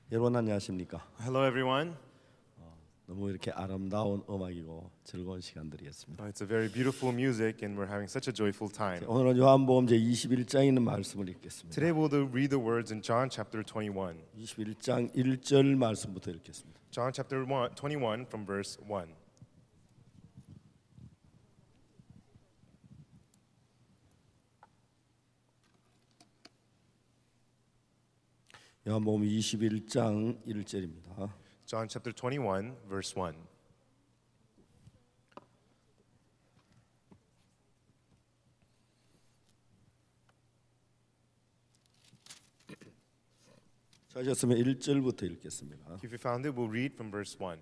여러분 안녕하십니까? Hello, everyone. 너무 이렇게 아름다운 음악이고 즐거운 시간들이었습니다. It's a very beautiful music, and we're having such a joyful time. 오늘은 요한복음 제 21장에 있는 말씀을 읽겠습니다. Today, we'll read the words in John chapter 21. 21장 1절 말씀부터 읽겠습니다. John chapter 21 from verse 1. 요한복음 21장 1절입니다. John chapter 21, verse 1. 찾으셨으면 1절부터 읽겠습니다. If you found it, we'll read from verse 1.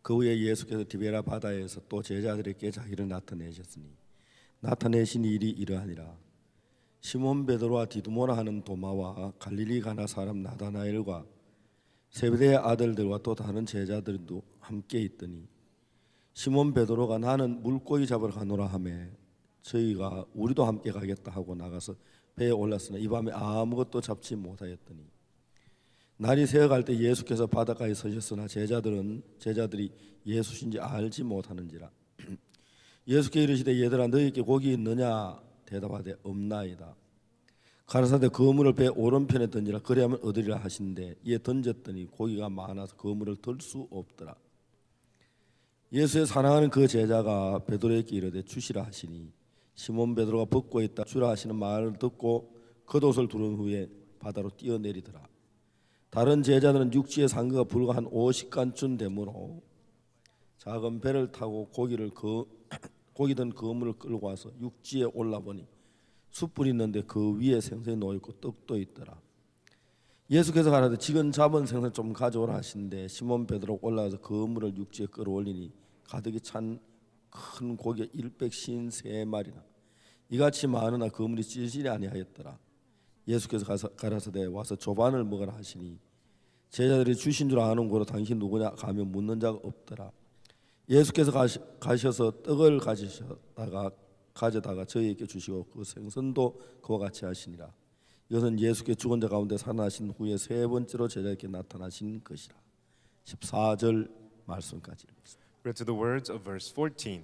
그 후에 예수께서 디베라 바다에서 또 제자들에게 자기를 나타내셨으니 나타내신 일이 이러하니라. 시몬 베드로와 디두모라 하는 도마와 갈릴리 가나 사람 나다나엘과 세베대의 아들들과 또 다른 제자들도 함께 있더니 시몬 베드로가 나는 물고기 잡으러 가노라 하매 저희가 우리도 함께 가겠다 하고 나가서 배에 올랐으나 이 밤에 아무것도 잡지 못하였더니 날이 새어갈 때 예수께서 바닷가에 서셨으나 제자들이 예수신지 알지 못하는지라. 예수께 이르시되 얘들아 너희에게 고기 있느냐 대답하되 없나이다. 가라사대 그물을 배 오른편에 던지라 그리하면 얻으리라 하시는데 이에 던졌더니 고기가 많아서 그물을 들 수 없더라. 예수의 사랑하는 그 제자가 베드로에게 이르되 주시라 하시니 시몬 베드로가 벗고 있다 주라 하시는 말을 듣고 겉옷을 두른 후에 바다로 뛰어내리더라. 다른 제자들은 육지의 상거가 불과 한 50간쯤 되므로 작은 배를 타고 고기 든 그물을 끌고 와서 육지에 올라보니 숯불이 있는데 그 위에 생선이 놓여있고 떡도 있더라. 예수께서 가라되 지금 잡은 생선 좀 가져오라 하시는데 시몬 베드로가 올라가서 그물을 육지에 끌어올리니 가득히 찬 큰 고기가 153마리나 이같이 많으나 그물이 찌질이 아니하였더라. 예수께서 가라사대 와서 조반을 먹으라 하시니 제자들이 주신 줄 아는 고로 당신 누구냐 가며 묻는 자가 없더라. 예수께서 가셔서 떡을 가져다가 저희에게 주시고 그 생선도 그와 같이 하시니라. 이것은 예수께 죽은 자 가운데 살아나신 후에 세 번째로 제자에게 나타나신 것이라. 14절 말씀까지 읽겠습니다. Read to the words of verse 14.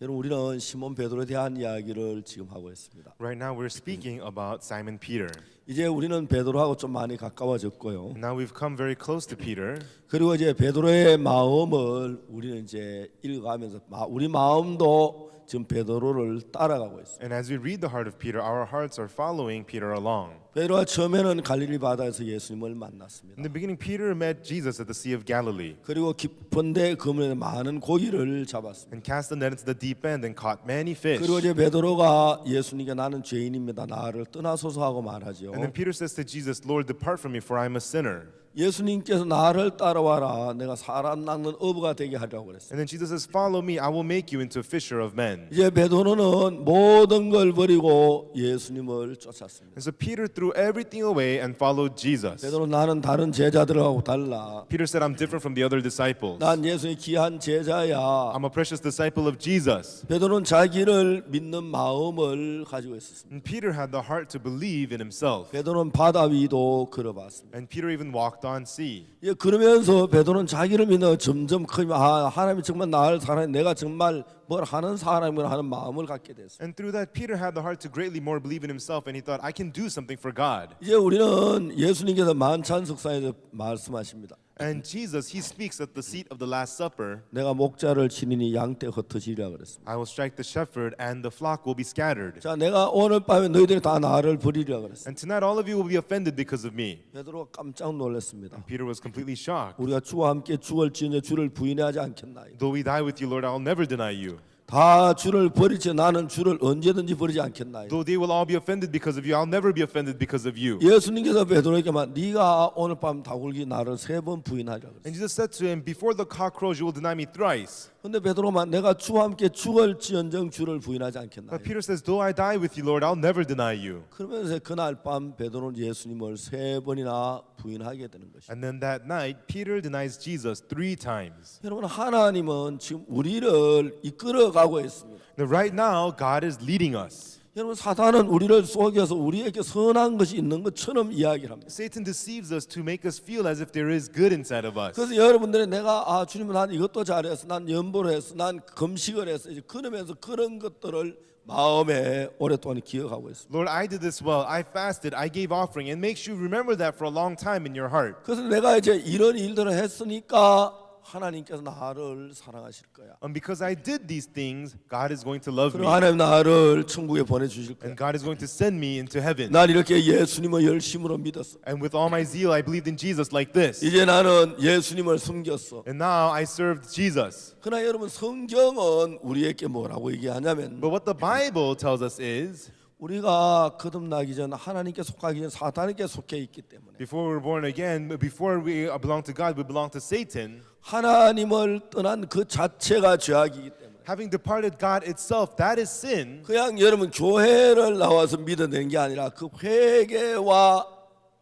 여러분 우리는 시몬 베드로에 대한 이야기를 지금 하고 있습니다. Right now, we're speaking about Simon Peter. 이제 우리는 베드로하고 좀 많이 가까워졌고요. Now we've come very close to Peter. 그리고 이제 베드로의 마음을 우리는 이제 읽어가면서 우리 마음도 지금 베드로를 따라가고 있습니다. And as we read the heart of Peter, our hearts are following Peter along. 베드로가 처음에는 갈릴리 바다에서 예수님을 만났습니다. In the beginning, Peter met Jesus at the Sea of Galilee 그리고 깊은데 그물에 많은 고기를 잡았습니다. and cast the net into the deep end and caught many fish. 그리고 이제 베드로가 예수님께 나는 죄인입니다. 나를 떠나소서 하고 말하죠. And then Peter says to Jesus, Lord, depart from me, for I am a sinner. 예수님께서 나를 따라와라. 내가 사람 낚는 어부가 되게 하려고 그랬어요. And then Jesus says, follow me, I will make you into a fisher of men. 이제 베드로는 모든 걸 버리고 예수님을 쫓았습니다. And so Peter threw everything away and followed Jesus. 베드로 나는 다른 제자들하고 달라. Peter said, I'm different from the other disciples. 난 예수의 귀한 제자야. I'm a precious disciple of Jesus. 베드로는 자기를 믿는 마음을 가지고 있었습니다. And Peter had the heart to believe in himself. 베드로는 바다 위도 걸어봤습니다. And Peter even walked on sea. 예, 그러면서 베드로는 자기를 믿는 점점 크면 하나님이 정말 나를 사랑해 내가 정말 뭘 하는 사람이구나 하는 마음을 갖게 됐어요. And through that, Peter had the heart to greatly more believe in himself, and he thought, I can do something for God. 이제 우리는 예수님께서 만찬석상에서 말씀하십니다. And Jesus, he speaks at the seat of the Last Supper. 내가 목자를 치니니 양떼 흩어지리라 그랬습니다. I will strike the shepherd, and the flock will be scattered. 자, 내가 오늘 밤에 너희들이 다 나를 버리리라 그랬습니다. And tonight, all of you will be offended because of me. 베드로가 깜짝 놀랐습니다. Peter was completely shocked. 우리가 주와 함께 죽을지언정 주를 부인하지 않겠나이다. Though we die with you, Lord, I'll never deny you. 다 주를 버리지 나는 주를 언제든지 버리지 않겠나이다. Though they will all be offended because of you, I'll never be offended because of you. 예수님께서 베드로에게만 네가 오늘 밤 다굴기 나를 3번 부인하리라 그랬어요. And Jesus said to him, before the cock crows, you will deny me thrice. 근데 베드로만 내가 주와 함께 죽을지언정 주를 부인하지 But 않겠나이다. Peter says, though I die with you, Lord, I'll never deny you. 그러면서 그날 밤 베드로는 예수님을 3번이나 부인하게 되는 것이죠. And then that night, Peter denies Jesus 3 times. 여러분 하나님은 지금 우리를 이끌어가고 있습니다. Now, right now, God is leading us. 여러분 사탄은 우리를 속여서 우리에게 선한 것이 있는 것처럼 이야기를 합니다. Satan deceives us to make us feel as if there is good inside of us. 그래서 여러분들이 내가 주님은 난 이것도 잘했어, 난 연보를 했어, 난 금식을 했어, 이제 그러면서 그런 것들을 마음에 오랫동안 기억하고 있습니다. Lord, I did this well. I fasted. I gave offering. And makes you remember that for a long time in your heart. 그래서 내가 이제 이런 일들을 했으니까 하나님께서 나를 사랑하실 거야. And because I did these things, God is going to love me. 그리고 하나님 나를 천국에 보내주실 거야. And God is going to send me into heaven. 난 이렇게 예수님을 열심으로 믿었어. And with all my zeal, I believed in Jesus like this. 이제 나는 예수님을 섬겼어. And now I served Jesus. 그러나 여러분 성경은 우리에게 뭐라고 얘기하냐면 But what the Bible tells us is, 우리가 거듭나기 전 하나님께 속하기 전 사탄에게 속해 있기 때문에 before we were born again, before we belong to God, we belong to Satan. 하나님을 떠난 그 자체가 죄악이기 때문에 Having departed God itself, that is sin. 그냥 여러분 교회를 나와서 믿어내는 게 아니라 그 회개와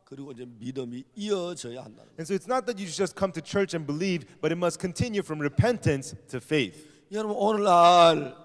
그리고 이제 믿음이 이어져야 한다는 거예요. And so it's not that you just come to church and believe, but it must continue from repentance to faith. 여러분 오늘날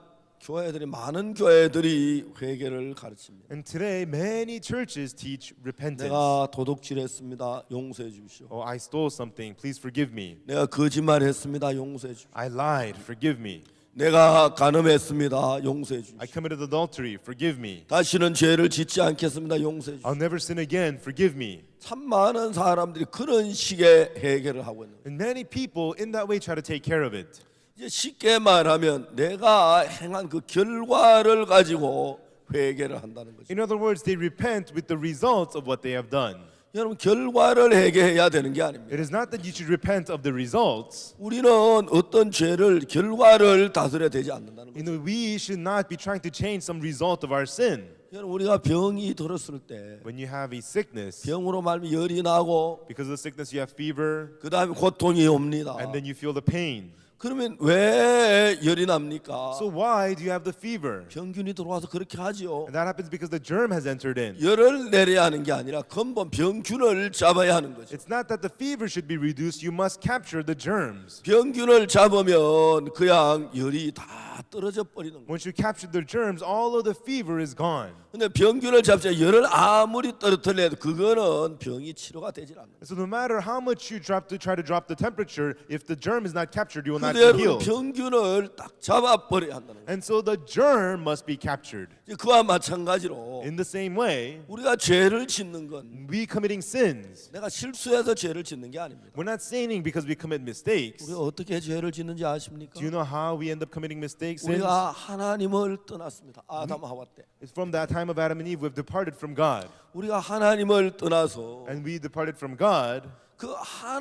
교회들이 많은 교회들이 회개를 가르칩니다. And today, many churches teach repentance. 내가 도둑질했습니다. 용서해 주십시오. Oh, I stole something. Please forgive me. 내가 거짓말했습니다. 용서해 주십시오. I lied. Forgive me. 내가 간음했습니다. 용서해 I 주십시오. committed adultery. Forgive me. 다시는 죄를 짓지 않겠습니다. 용서해 주십시오. I'll never sin again. Forgive me. 참 많은 사람들이 그런 식의 해결을 하고 있는 거예요. And many people in that way try to take care of it. 이제 쉽게 말하면 내가 행한 그 결과를 가지고 회개를 한다는 거죠. In other words, they repent with the results of what they have done. 여러분 결과를 회개해야 되는 게 아닙니다. It is not that you should repent of the results. 우리는 어떤 죄를 결과를 다스려야 되지 않는다는 거죠. You know, we should not be trying to change some result of our sin. 여러분 우리가 병이 들었을 때 When you have a sickness, 병으로 말미 열이 나고 because of the sickness you have fever, 그 다음에 고통이 옵니다. and then you feel the pain. 그러면 왜 열이 납니까? So why do you have the fever? 병균이 들어와서 그렇게 하지요. And that happens because the germ has entered in. 열을 내려야 하는 게 아니라 근본 병균을 잡아야 하는 거죠. It's not that the fever should be reduced, you must capture the germs. 병균을 잡으면 그냥 열이 다 떨어져 버리는 거예요. Once you capture the germs, all of the fever is gone. 근데 병균을 잡자 열을 아무리 떨어뜨려도 그거는 병이 치료가 되질 않는 거예요. So no matter how much you try to drop the temperature, if the germ is not captured, you will not 근데 be 여러분 healed. 병균을 딱 잡아버려야 한다는 거예요. And so the germ must be captured. 이제 그와 마찬가지로 In the same way, 우리가 죄를 짓는 건 we committing sins. 내가 실수해서 죄를 짓는 게 아닙니다. We're not sinning because we commit mistakes. 우리가 어떻게 죄를 짓는지 아십니까? Do you know how we end up committing mistakes? Sins? 우리가 하나님을 떠났습니다. 아담 하와 때. It's from that time of Adam and Eve, we've departed from God. 우리가 하나님을 떠나서 And we departed from God. 그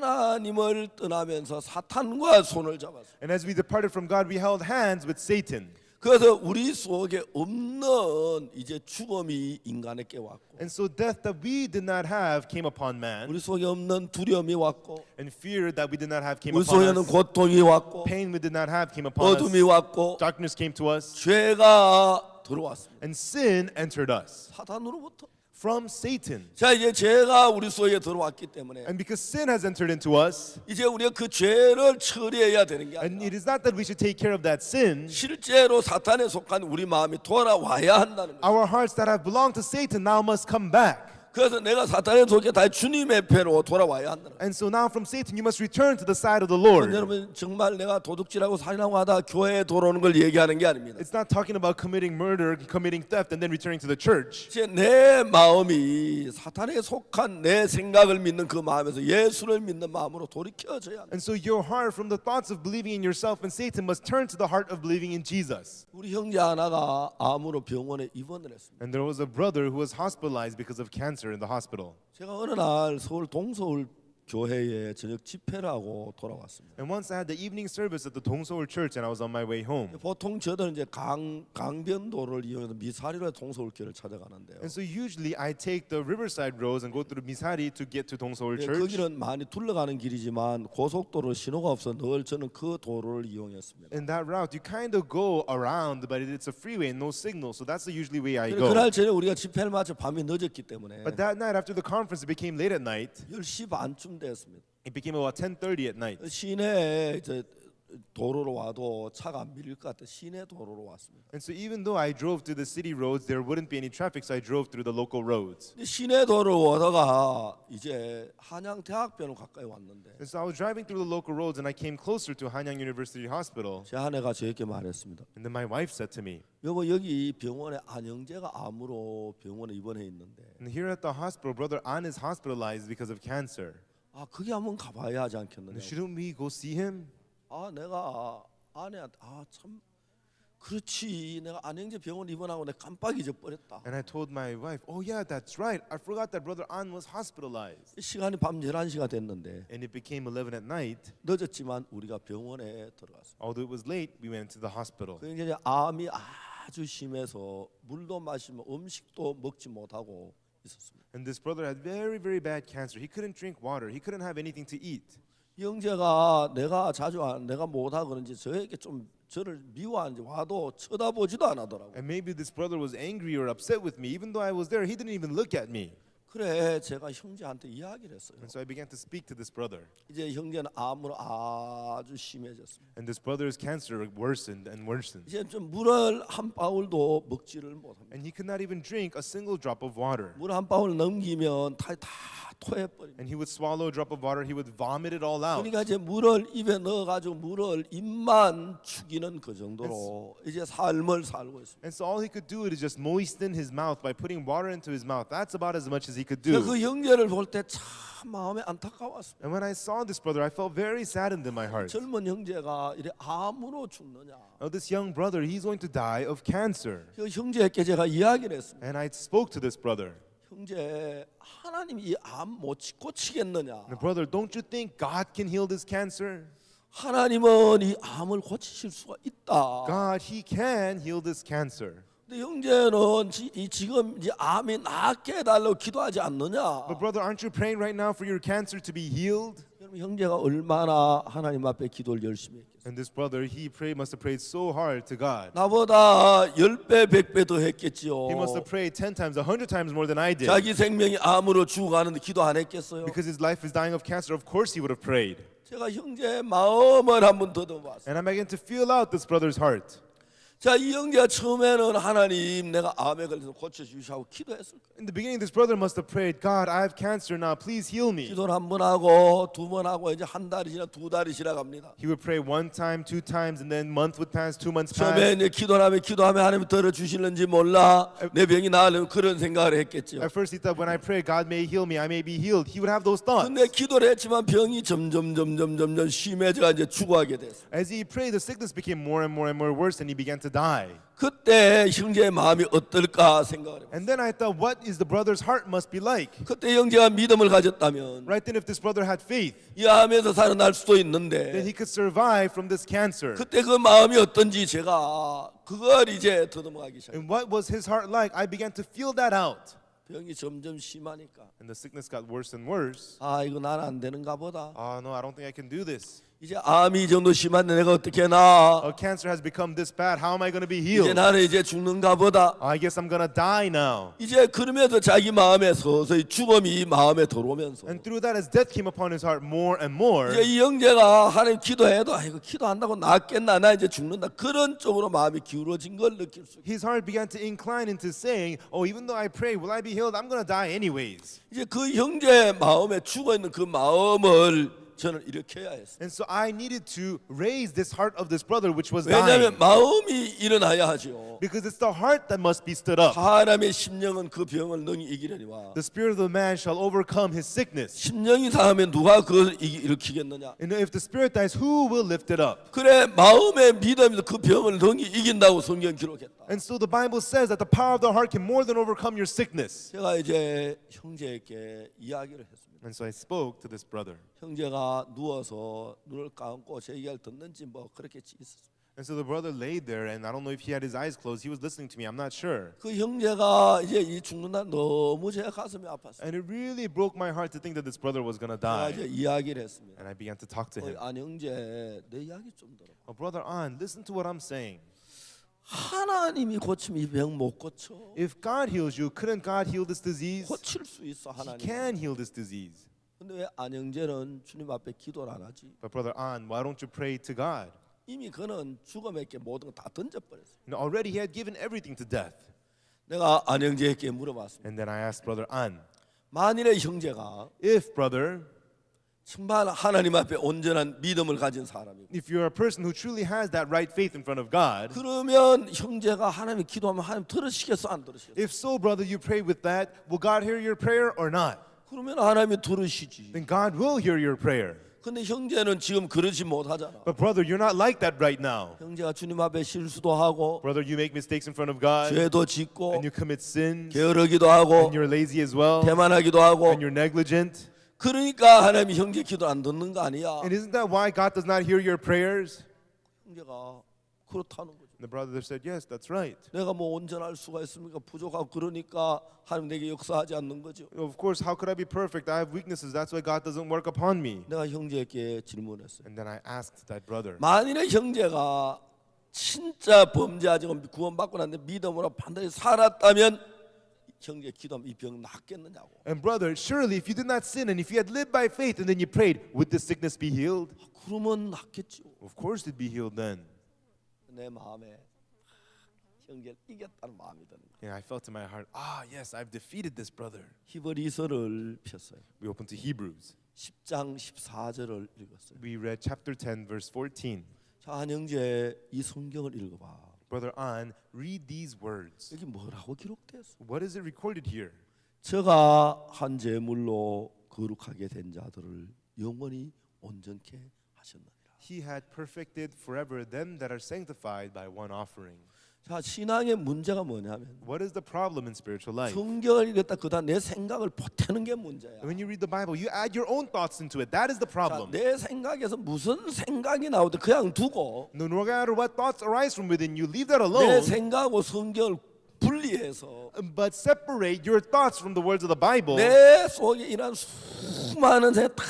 하나님을 떠나면서 사탄과 손을 잡았어요. And as we departed from God, we held hands with Satan. 그래서 우리 속에 없는 이제 죽음이 인간에게 왔고 And so death that we did not have came upon man. 우리 속에 없는 두려움이 왔고 And fear that we did not have came 우리 upon 속에는 us. 고통이 왔고 Pain we did not have came upon 어둠이 us. 왔고 Darkness came to us. 죄가 들어왔습니다. And sin entered us 사탄으로부터. from Satan. 자 이제 죄가 우리 속에 들어왔기 때문에 And because sin has entered into us, 이제 우리가 그 죄를 처리해야 되는 게 and 아니라 it is not that we should take care of that sin, 실제로 사탄에 속한 우리 마음이 돌아와야 한다는 거예요. our hearts that have belonged to Satan now must come back. 그래서 내가 사탄에 속해 다 주님의 패로 돌아와야 한다는 거예요. And so now from Satan you must return to the side of the Lord. 여러분 정말 내가 도둑질하고 살인하고 하다 교회에 돌아오는 걸 얘기하는 게 아닙니다. It's not talking about committing murder, committing theft, and then returning to the church. 이제 내 마음이 사탄에 속한 내 생각을 믿는 그 마음에서 예수를 믿는 마음으로 돌이켜져야 합니다. And so your heart from the thoughts of believing in yourself and Satan must turn to the heart of believing in Jesus. 우리 형제 하나가 암으로 병원에 입원을 했습니다. And there was a brother who was hospitalized because of cancer in the hospital. 제가 어느 날 서울 동서울 교회에 저녁 집회를 하고 돌아왔습니다. And once I had the evening service at the Dongseol Church and I was on my way home. 보통 저들은 이제 강변도를 이용해서 미사리로 동서울교를 찾아가는데요. And so usually I take the Riverside Road and go through Misari to get to Dongseol 그 Church. 길은 많이 둘러가는 길이지만 고속도로 신호가 없어 늘 저는 그 도로를 이용했습니다. In that route, you kind of go around, but it's a freeway and no signal, so that's the usually way I go. 그날 저녁 우리가 집회를 마쳐 밤이 늦었기 때문에 But that night after the conference, it became late at night. 10시 반쯤 됐습니다. It became about 10:30 at night. 시내에 이제 도로로 와도 차가 안 밀릴 것 같아 시내 도로로 왔습니다. And so even though I drove through the city roads, there wouldn't be any traffic, so I drove through the local roads. 근데 시내 도로로 오다가 이제 한양 대학병원 가까이 왔는데 And so I was driving through the local roads, and I came closer to Hanyang University Hospital. 제 아내가 저에게 말했습니다. And then my wife said to me, 여보 여기 병원에 안영재가 암으로 병원에 입원해 있는데 and here at the hospital, Brother An is hospitalized because of cancer. 아 그게 한번 가봐야 하지 And 않겠느냐. shouldn't we go see him? 아 내가 아내한테 참 그렇지 내가 안영재 병원 입원하고 내가 깜빡 잊어버렸다. And I told my wife, oh yeah, that's right. I forgot that Brother An was hospitalized. 시간이 밤 11시가 됐는데 And it became 11 at night. 늦었지만 우리가 병원에 들어갔습니다. Although it was late, we went to the hospital. 그 이제 암이 아주 심해서 물도 마시면 음식도 먹지 못하고 있었습니다. And this brother had very, very bad cancer. He couldn't drink water. He couldn't have anything to eat. 형제가 내가 못하 그런지 저에게 좀 저를 미워하는지 와도 쳐다보지도 않았더라고요. And maybe this brother was angry or upset with me. Even though I was there, he didn't even look at me. 그래 제가 형제한테 이야기를 했어요. And so I began to speak to this brother. 이제 형제는 암으로 아주 심해졌습니다. And this brother's cancer worsened and worsened. 이제 좀 물을 한 방울도 먹지를 못합니다. And he could not even drink a single drop of water. 물 한 방울 넘기면 다 토해버립니다. And he would swallow a drop of water. He would vomit it all out. 그러니까 이제 물을 입에 넣어가지고 물을 입만 죽이는 그 정도로 이제 삶을 살고 있습니다. And so all he could do is just moisten his mouth by putting water into his mouth. That's about as much as he could do. 그 형제를 볼 때 참 마음에 안타까웠습니다. And when I saw this brother, I felt very saddened in my heart. 젊은 형제가 이래 암으로 죽느냐? Oh, this young brother, he's going to die of cancer. 그 형제에게 제가 이야기를 했습니다. And I spoke to this brother. 형제, 하나님이 이 암 못 고치겠느냐? And brother, don't you think God can heal this cancer? 하나님은 이 암을 고치실 수가 있다. God, he can heal this cancer. 근데 형제는 지금 이제 암이 낫게 해달라고 기도하지 않느냐? But brother, aren't you praying right now for your cancer to be healed? 여러분 형제가 얼마나 하나님 앞에 기도를 열심히 했겠어요. And this brother, must have prayed so hard to God. 나보다 10배, 100배 더 했겠지요. He must have prayed 10 times, 100 times more than I did. 자기 생명이 암으로 죽어가는데 기도 안 했겠어요? Because his life is dying of cancer, of course he would have prayed. 제가 형제의 마음을 한번 더듬어봤어요. And I began to feel out this brother's heart. 자, 이 형제가 처음에는 하나님 내가 암에 걸려서 고쳐주시고 기도했을 거예요. In the beginning, this brother must have prayed, God, I have cancer now, please heal me. 기도를 한 번 하고 두 번 하고 이제 한 달이 지나 두 달이 지나갑니다. He would pray 1 time, 2 times, and then month would pass, 2 months 처음에 pass. 이제 기도하면 하나님 들어주실는지 몰라 내 병이 나으려면 그런 생각을 했겠죠. At first he thought, when I pray, God may heal me, I may be healed. He would have those thoughts. 근데 기도를 했지만 병이 점점 심해져 이제 죽어가게 됐어요. As he prayed, the sickness became more and more and more worse, and he began to die. 그때 형제의 마음이 어떨까 생각을 해요. And then I thought, what is the brother's heart must be like? 그때 형제가 믿음을 가졌다면 Right then, if this brother had faith, 이 암에서 살아날 수도 then 있는데 he could survive from this cancer. 그때 그 마음이 어떤지 제가 그걸 이제 더듬어가기 시작해요. And what was his heart like? I began to feel that out. 병이 점점 심하니까 And the sickness got worse and worse. 이거 나는 안 되는가 보다. Oh no, I don't think I can do this. 이제 암이 이 정도 심한데 내가 어떻게 나? Cancer has become this bad. How am I going to be 이제 healed? 나는 이제 죽는가 보다. I guess I'm going to die now. 이제 그러면서 자기 마음에 서서히 죽음이 마음에 들어오면서 And through that, as death came upon his heart more and more, 이제 이 형제가 하나님 기도해도 이거 기도한다고 낫겠나 나 이제 죽는다 그런 쪽으로 마음이 기울어진 걸 느낄 수 있어요. his heart began to incline into saying, oh, even though I pray, will I be healed? I'm going to die anyways. 이제 그 형제의 마음에 죽어 있는 그 마음을 저는 일으켜야 했어요. And so I needed to raise this heart of this brother which was 왜냐하면 dying. 마음이 일어나야 하죠. Because it's the heart that must be stood up. 사람의 심령은 그 병을 능히 이기려니와 The spirit of the man shall overcome his sickness. 심령이 상하면 누가 그걸 일으키겠느냐. And if the spirit dies, who will lift it up? 그래 마음의 믿음이 그 병을 능히 이긴다고 성경 기록했다. And so the Bible says that the power of the heart can more than overcome your sickness. 제가 이제 형제에게 이야기를 했습니다. And so I spoke to this brother. 형제가 누워서 눈을 감고 제 이야기를 듣는지 뭐 그렇게 있었어요. And so the brother laid there, and I don't know if he had his eyes closed. He was listening to me. I'm not sure. 그 형제가 이제 이 죽는다 너무 제 가슴이 아팠어요. And it really broke my heart to think that this brother was going to 제가 die. 이제 이야기를 했습니다. And I began to talk to him. 안 형제 내 이야기 좀 들어. Oh, brother An, listen to what I'm saying. 하나님이 고치면 이 병 못 고쳐. If God heals you, couldn't God heal this disease? 고칠 수 있어 He 하나님. can heal this disease. 근데 왜 안형제는 주님 앞에 기도를 안 하지? But brother An, why don't you pray to God? 이미 그는 죽음에게 모든 걸 다 던져버렸어요. And already he had given everything to death. 내가 안 형제에게 물어봤습니다. And then I asked Brother An, 만일에 형제가 if brother, 정말 하나님 앞에 온전한 믿음을 가진 사람이고 if you're a person who truly has that right faith in front of God, 그러면 형제가 하나님이 기도하면 하나님 들으시겠어 안 들으시겠어? if so, brother, you pray with that, will God hear your prayer or not? 그러면 하나님이 들으시지. Then God will hear your prayer. 근데 형제는 지금 그러지 못하잖아. But brother, you're not like that right now. 형제가 주님 앞에 실수도 하고 Brother, you make mistakes in front of God, 죄도 짓고 and you commit sins, 게으르기도 하고 and you're lazy as well, 태만하기도 하고 and you're negligent. 그러니까 하나님이 형제 기도 안 듣는 거 아니야. And isn't that why God does not hear your prayers? 형제가 그렇다는 거죠. And the brother said, yes, that's right. 내가 뭐 온전할 수가 있습니까? 부족하고 그러니까 하나님 내게 역사하지 않는 거죠. Of course, how could I be perfect? I have weaknesses. That's why God doesn't work upon me. 내가 형제에게 질문했어요. And then I asked that brother, 만일에 형제가 진짜 범죄하지 않고 구원받고 났는데 믿음으로 반드시 살았다면 형제 기도하면 이 병 낫겠느냐고. and brother, surely if you did not sin and if you had lived by faith and then you prayed, would this sickness be healed? 그러면 낫겠죠. Of course it'd be healed then. 내 마음에 형제를 이겼다는 마음이 드는 거예요. And I felt in my heart, yes, I've defeated this brother. 히브리서를 폈어요. We opened to Hebrews. 10장 14절을 읽었어요. We read chapter 10, verse 14. 자, 한 형제 이 성경을 읽어봐. Brother An, read these words. 여기 뭐라고 기록됐어? What is it recorded here? 저가 한 제물로 거룩하게 된 자들을 영원히 온전케 하셨느니라. He had perfected forever them that are sanctified by one offering. 자, 신앙의 문제가 뭐냐면 What is the problem in spiritual life? 성경을 읽었다 그다음 내 생각을 보태는 게 문제야. When you read the Bible, you add your own thoughts into it. That is the 자, problem. 내 생각에서 무슨 생각이 나오든 그냥 두고 No matter what thoughts arise from within you, leave that 내 alone. 생각하고 성경을 분리해서 But separate your thoughts from the words of the Bible. 내 속에 이런 수많은 생각 다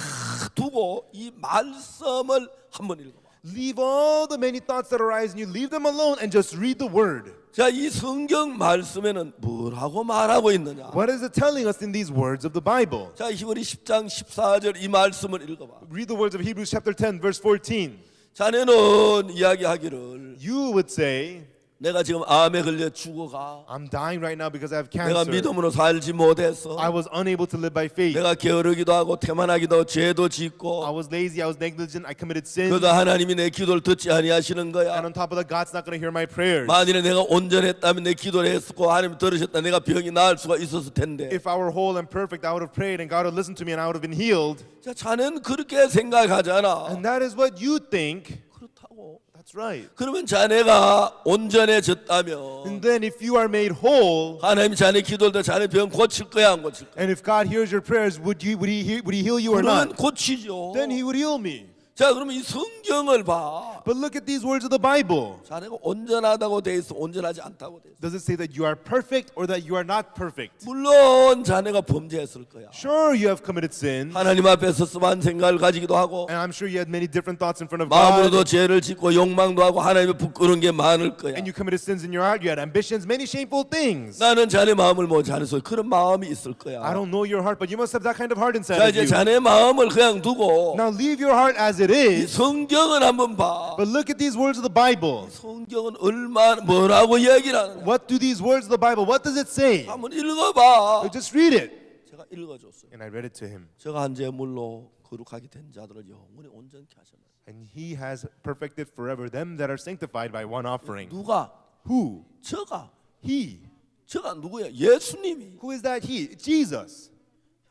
두고 이 말씀을 한번 읽어봐. Leave all the many thoughts that arise in you, leave them alone and just read the word. 자, 이 성경 말씀에는 뭐라고 말하고 있느냐? What is it telling us in these words of the Bible? 자, 히브리 10장 14절 이 말씀을 읽어봐. Read the words of Hebrews chapter 10, verse 14. 자네는 이야기하기를 You would say, 내가 지금 암에 걸려 죽어가. I'm dying right now because I have 내가 cancer. 믿음으로 살지 못했어. I was unable to live by faith. 내가 게으르기도 하고 태만하기도 하고 죄도 I 짓고 was lazy, I was negligent, I committed sins. 그러다 하나님이 내 기도를 듣지 아니하시는 거야. And on top of that, God's not going to hear my prayers. 만일에 내가 온전했다면 내 기도를 했었고 하나님 들으셨다 내가 병이 나을 수가 있었을 텐데. If I were whole and perfect, I would have prayed and God would listen to me and I would have been healed. 자, 자네는 그렇게 생각하잖아. And that is what you think. 그렇다고. That's right. 그러면 자네가 온전해졌다면 And then if you are made whole, 하나님 자네 기도를 듣고 자네 병 고칠 거야 안 고칠 거야? and if God hears your prayers, would he heal you or 그러면 not? 고치죠. Then he would heal me. 자, 그러면 이 성경을 봐. But look at these words of the Bible. 자네가 온전하다고 돼 있어, 온전하지 않다고 돼 있어. Does it say that you are perfect or that you are not perfect? 물론 자네가 범죄했을 거야. Sure, you have committed sin. 하나님 앞에서 씀한 생각을 가지기도 하고 And I'm sure you had many different thoughts in front of 마음으로도 God. 죄를 짓고 욕망도 하고 하나님을 부끄러운 게 많을 거야. And you committed sins in your heart. You had ambitions, many shameful things. 나는 자네 마음을 못 자네 소 그런 마음이 있을 거야. I don't know your heart, but you must have that kind of heart inside 자, of 이제 you. 자네 마음을 그냥 두고 Now leave your heart as it 이 is, 성경을 한번 봐. but look at these words of the Bible. 성경은 얼마나 뭐라고 이야기를 하느냐. What do these words of the Bible, what does it say? 한번 읽어봐. Just read it. 제가 읽어줬어요. And I read it to him. 제가 한 제물로 거룩하게 된 자들을 영원히 온전케 하셨나니. And he has perfected forever them that are sanctified by one offering. 누가? Who? 저가. He. 저가 누구야? 예수님이. Who is that he? Jesus.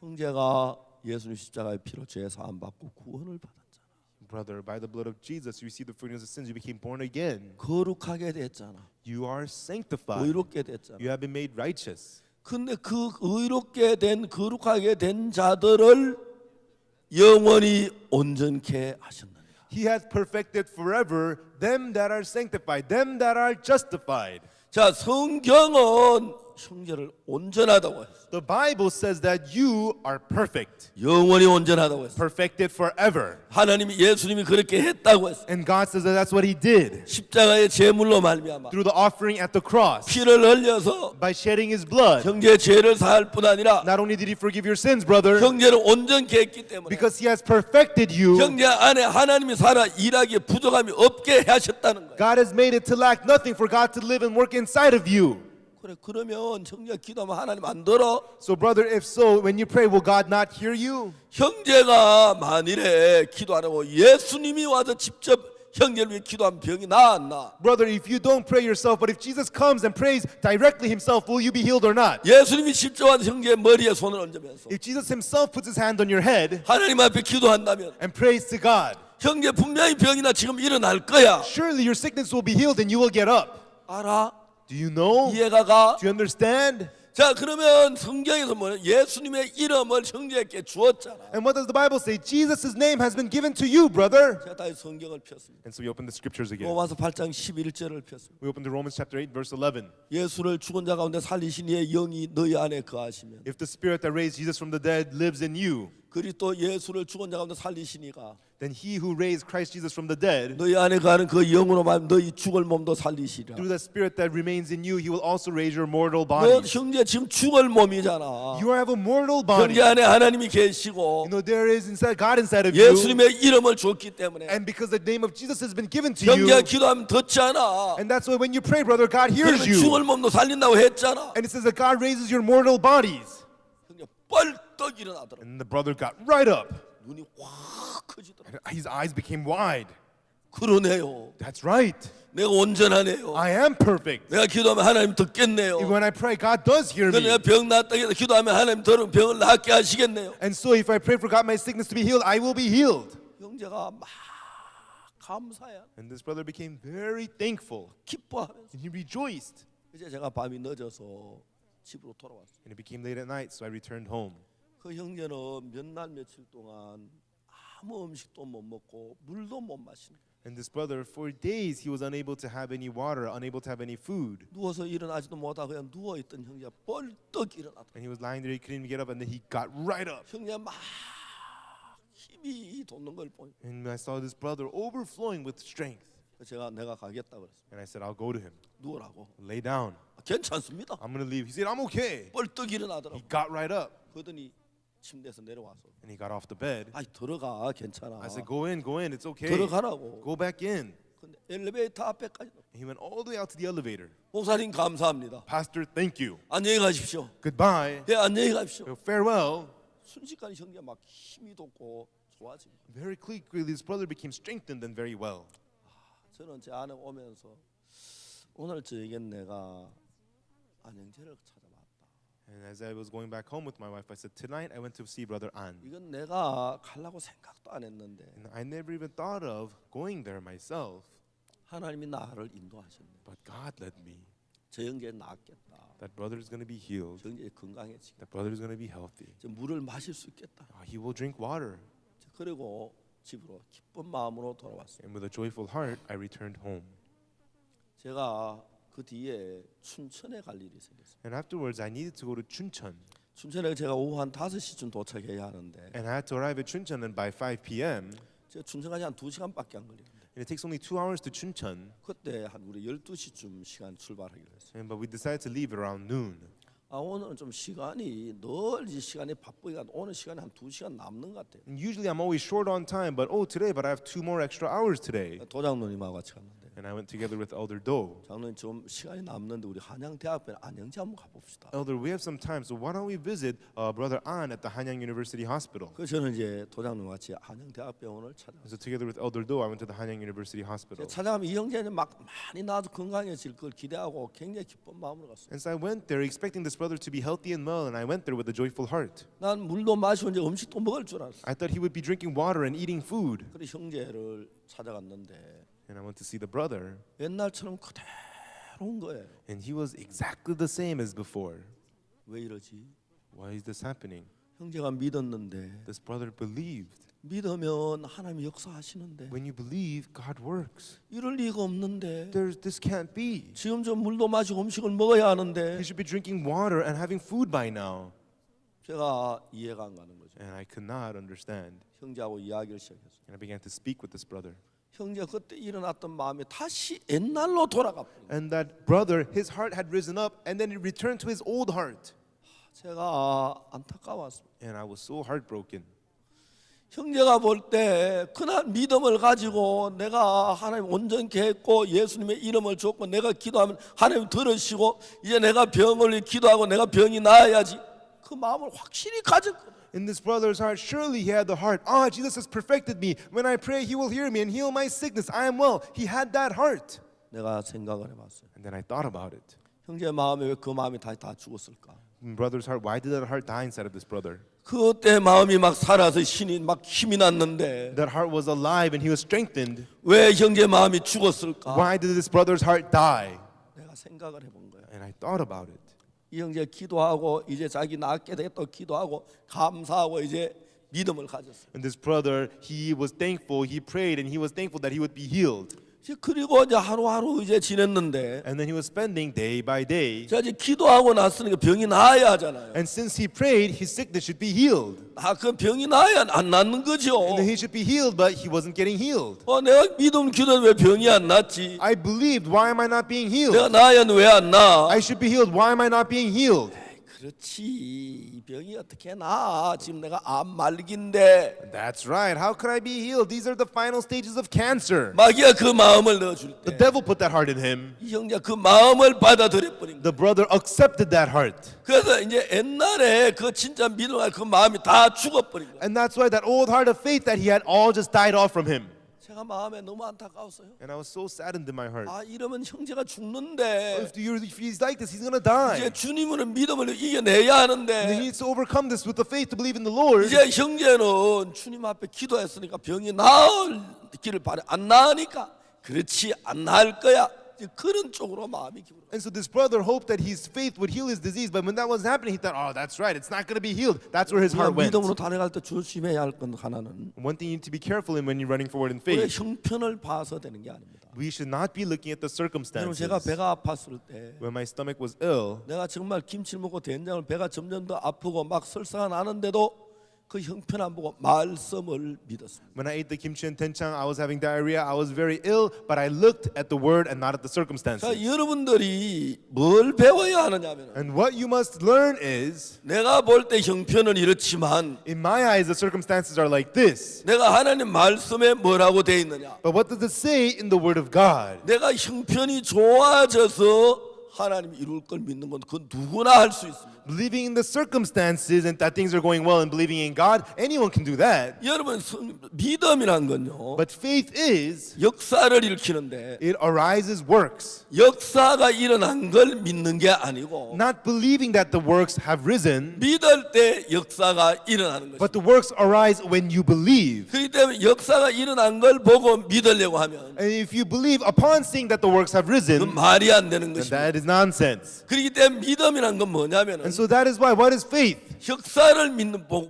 형제가 예수님 십자가의 피로 죄 사함 받고 구원을 받았잖아. Brother, by the blood of Jesus, you received the forgiveness of sins. You became born again. 거룩하게 됐잖아. You are sanctified. 의롭게 됐잖아. You have been made righteous. 근데 그 의롭게 된 거룩하게 된 자들을 영원히 온전케 하셨느니라. He hath perfected forever them that are sanctified, them that are justified. 자, 성경은 형제를 온전하다고 했어. The Bible says that you are perfect, 영원히 온전하다고 했어. perfected forever. 하나님이 예수님이 그렇게 했다고 했어. And God says that that's what he did 십자가의 제물로 말미암아 through the offering at the cross. 피를 흘려서 By shedding his blood, 형제의 죄를 사할 뿐 아니라 not only did he forgive your sins, brother, 형제를 온전케 했기 때문에 because he has perfected you, 형제 안에 하나님이 살아 일하기에 부족함이 없게 하셨다는 거예요. God has made it to lack nothing for God to live and work inside of you. 그래 그러면 형제가 기도하면 하나님 안 들어? So, brother, if so, when you pray, will God not hear you? 형제가 만일에 기도하라고 예수님이 와서 직접 형제를 위해 기도하면 병이 나아 안 나? Brother, if you don't pray yourself, but if Jesus comes and prays directly himself, will you be healed or not? 예수님이 직접 와서 형제의 머리에 손을 얹으면서 If Jesus himself puts his hand on your head 하나님 앞에 기도한다면 and prays to God, 형제 분명히 병이나 지금 일어날 거야. surely your sickness will be healed and you will get up. 알아? Do you know? 이해가 가? Do you understand? 자 그러면 성경에서 뭐냐? 예수님의 이름을 형제에게 주었잖아. And what does the Bible say? Jesus' name has been given to you, brother. 제가 다시 성경을 폈습니다. And so we open the scriptures again. 로마서 8장 11절을 폈습니다. We open to Romans chapter 8, verse 11. 예수를 죽은 자 가운데 살리신 이의 영이 너희 안에 거하시면 If the spirit that raised Jesus from the dead lives in you, 그리스도 예수를 죽은 자 가운데 살리시니까 then he who raised Christ Jesus from the dead, 너희 안에 거하는 그 영으로 말하면 너희 죽을 몸도 살리시리라. through the spirit that remains in you, he will also raise your mortal 너 bodies. 형제 지금 죽을 몸이잖아. You have a mortal body. 형제 안에 하나님이 계시고 You know, there is inside God inside of you. 예수님의 이름을 줬기 때문에 And because the name of Jesus has been given to 형제가 you, 기도하면 듣지 않아. and that's why when you pray, brother, God hears 그러면 죽을 you. 몸도 살린다고 했잖아. And it says that God raises your mortal bodies. 형제 뻘떡 일어나더라. And the brother got right up. 눈이 확 커지더라. And his eyes became wide. 그러네요. That's right. 내가 온전하네요. I am perfect. 내가 기도하면 하나님 듣겠네요. When I pray, God does hear 내가 me. 병 낫다 해서 기도하면 하나님 들은 병을 낫게 하시겠네요. And so if I pray for God, my sickness to be healed, I will be healed. 형제가 막 감사해. And this brother became very thankful. 기뻐하면서 And he rejoiced. 이제 제가 밤이 늦어서 집으로 돌아왔어요. And it became late at night, so I returned home. 그 형제는 몇 날 며칠 동안 아무 음식도 못 먹고 물도 못 마시는 거예요. And this brother, for days, he was unable to have any water, unable to have any food. 누워서 일어나지도 못하고 그냥 누워있던 형제가 뻘떡 일어나더라고요. And he was lying there, he couldn't even get up, and then he got right up. 형제가 막 힘이 돋는 걸 보니 And I saw this brother overflowing with strength. 내가 가겠다 그랬어요. And I said, I'll go to him. 누우라고. Lay down. 괜찮습니다. I'm going to leave. He said, I'm okay. 뻘떡 He 일어나더라고. got right up. 그러더니 침대에서 내려와서 And he got off the bed. 아이 들어가 괜찮아. I said, go in, it's okay. 들어가라고. Go back in. 근데 엘리베이터 앞에까지. And he went all the way out to the elevator. 목사님 감사합니다. Pastor, thank you. 안녕히 가십시오. Goodbye. 예, 안녕히 가십시오. Farewell. 순식간에 형제가 막 힘이 돋고 좋아집니다. Very quickly, this brother became strengthened and very well. 저는 제 아내 오면서 오늘 저녁에 내가 안영재를 찾아봤다. And as I was going back home with my wife, I said, tonight I went to see Brother An. 이건 내가 가려고 생각도 안 했는데 And I never even thought of going there myself. 하나님이 나를 인도하셨네. But God led me. 저 형제 낫겠다. That brother is going to be healed. 저 형제 건강해지겠다. That brother is going to be healthy. 저 물을 마실 수 있겠다. He will drink water. 그리고 집으로 기쁜 마음으로 돌아왔어요. And with a joyful heart, I returned home. 제가 그 뒤에 춘천에 갈 일이 생겼어요. And afterwards, I needed to go to Chuncheon. 춘천에 제가 오후 한 5시쯤 도착해야 하는데 And I had to arrive at Chuncheon, and by 5 p.m., 제가 춘천까지 한 2시간밖에 안 걸리는데 and it takes only 2 hours to Chuncheon. 그때 한 우리 12시쯤 시간 출발하기로 했어요. But we decided to leave around noon. 오늘은 좀 시간이 늘 이 시간이 바쁘니까 오늘 시간이 한 2시간 남는 것 같아요. And usually I'm always short on time, but I have 2 more extra hours today. 도장로님하고 같이 갔는데 And I went together with Elder Do. 장로님 좀 시간이 남는데 우리 한양대학교 안영재 한번 가봅시다. Elder, we have some time, so why don't we visit Brother An at the Hanyang University Hospital? 그래서 저는 이제 도장로님 같이 한양대학병원을 찾아갔어요. So together with Elder Do, I went to the Hanyang University Hospital. 찾아가면 이 형제는 막 많이 나아서 건강해질 걸 기대하고 굉장히 기쁜 마음으로 갔어요. And so I went there expecting this brother to be healthy and well, and I went there with a joyful heart. 난 물도 마시고 이제 음식도 먹을 줄 알았어. I thought he would be drinking water and eating food. 그래 형제를 찾아갔는데 And I went to see the brother, 옛날처럼 그대로인 거예요. and he was exactly the same as before. 왜 이러지? Why is this happening? 형제가 믿었는데 This brother believed, 믿으면 하나님이 역사하시는데 When you believe, God works. 이럴 리가 없는데 This can't be. 지금 좀 물도 마시고 음식을 먹어야 He 하는데 should be drinking water and having food by now. 제가 이해가 안 가는 거죠. And I could not understand. 형제하고 이야기를 시작했어요. And I began to speak with this brother. 형제 그때 일어났던 마음이 다시 옛날로 돌아가 버린 거예요. And that brother, his heart had risen up and then it returned to his old heart. 제가 안타까웠습니다. And I was so heartbroken. 형제가 볼 때 그날 믿음을 가지고 내가 하나님 온전케 했고 예수님의 이름을 줬고 내가 기도하면 하나님 들으시고 이제 내가 병을 기도하고 내가 병이 나아야지 그 마음을 확실히 가졌거든요. In this brother's heart, surely he had the heart. Jesus has perfected me. When I pray, he will hear me and heal my sickness. I am well. He had that heart. 내가 생각을 해봤어요. And then I thought about it. 형제의 마음에 왜 그 마음이 다 죽었을까? In brother's heart, why did that heart die inside of this brother? 그때 마음이 막 살아서 신이 막 힘이 났는데 That heart was alive and he was strengthened. 왜 형제 마음이 죽었을까? Why did this brother's heart die? 내가 생각을 해본 거예요. And I thought about it. 이 형제 기도하고 이제 자기 낫게 되겠다 기도하고 감사하고 이제 믿음을 가졌어요. And this brother, he was thankful, he prayed, and he was thankful that he would be healed. 그리고 이제 하루하루 이제 지냈는데 And then he was spending day by day. 자 이제 기도하고 났으니까 병이 나아야 하잖아요. And since he prayed, his sickness should be healed. 그 병이 나아야 안 낫는 거죠. And then he should be healed, but he wasn't getting healed. 내가 믿음 기도했는데 왜 병이 안 낫지? I believed, why am I not being 내가 healed? 나아야 왜 안 나? I should be healed, why am I not being healed? 그렇지 이 병이 어떻게 나? 지금 내가 암 말기인데 That's right, how could I be healed? These are the final stages of cancer. 마귀가 그 마음을 넣어줄 The 때 devil put that heart in him. 이 형제가 그 마음을 받아들여 버린 거예요. The brother accepted that heart. 그래서 이제 옛날에 그 진짜 믿음과 그 마음이 다 죽어버린 거예요. And that's why that old heart of faith that he had all just died off from him. 제가 마음에 너무 안타까웠어요. And I was so saddened in my heart. 이러면 형제가 죽는데 If he's like this, he's gonna 이제 die. 주님으로 믿음을 이겨내야 And he 하는데 needs to overcome this with the faith to believe in the Lord. 이제 형제는 주님 앞에 기도했으니까 병이 나을기를 바래 안 나으니까 그렇지 안 나을 거야. 이제 그런 쪽으로 마음이 기울어. And so this brother hoped that his faith would heal his disease, but when that wasn't happening, he thought, oh, that's right, it's not going to be healed. That's where his heart went. 믿음으로 달려갈 때 조심해야 할 건 하나는 One thing you need to be careful in when you're running forward in 우리의 faith, 형편을 봐서 되는 게 아닙니다. we should not be looking at the 여러분 circumstances. 제가 배가 아팠을 때 When my stomach was ill, 내가 정말 김치를 먹고 된장을 배가 점점 더 아프고 막 설사가 나는데도 그 형편 안 보고 말씀을 믿었습니다. when I ate the kimchi and tenchang, I was having diarrhea, I was very ill, but I looked at the word and not at the 자, circumstances. 여러분들이 뭘 배워야 하느냐면 And what you must learn is, 내가 볼 때 형편은 이렇지만 in my eyes, the circumstances are like this. 내가 하나님 말씀에 뭐라고 돼 있느냐? But what does it say in the word of God? 내가 형편이 좋아져서 하나님 이룰 걸 믿는 건 그건 누구나 할 수 있습니다. Believing in the circumstances and that things are going well and believing in God, anyone can do that. 여러분 믿음이란 건요. But faith is, 역사를 일으키는데 it arises works. 역사가 일어난 걸 믿는 게 아니고 Not believing that the works have risen, 믿을 때 역사가 일어나는 것입니다. but the works arise when you believe. 그렇기 때문에 역사가 일어난 걸 보고 믿으려고 하면 And if you believe upon seeing that the works have 그 risen, 말이 안 되는 then 것입니다. that is nonsense. 그렇기 때문에 믿음이란 건 뭐냐면 And so that is why, what is faith? 역사를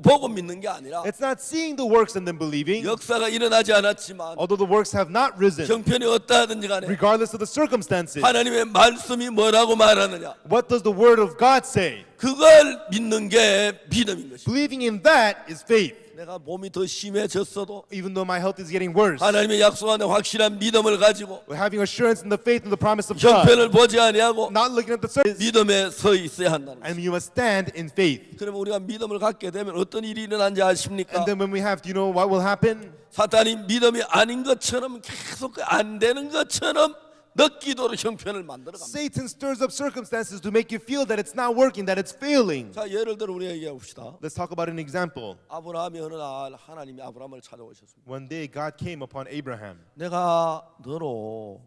보고 믿는 게 아니라 It's not seeing the works and then believing, 역사가 일어나지 않았지만 although the works have not risen, 형편이 어떠하든지 간에 regardless of the circumstances. 하나님의 말씀이 뭐라고 말하느냐 What does the word of God say? 그걸 믿는 게 믿음인 것입니다. Believing in that is faith. 내가 몸이 더 심해졌어도 Even though my health is getting worse, 하나님의 약속하는 확실한 믿음을 가지고 we're having assurance in the faith and the promise of God, 형편을 보지 아니하고 not looking at the surface, 믿음에 서 있어야 한다는 거예요. and you must stand in faith. 그러면 우리가 믿음을 갖게 되면 어떤 일이 일어난지 아십니까? And then when we have, do you know what will happen? 사탄이 믿음이 아닌 것처럼 계속 안 되는 것처럼 넣기도록 형편을 만들어 갑니다. Satan stirs up circumstances to make you feel that it's not working, that it's failing. 자, 예를 들어 우리가 얘기해 봅시다. Let's talk about an example. 아브라함이 어느 날 하나님이 아브라함을 찾아오셨습니다. One day God came upon Abraham. 내가 너로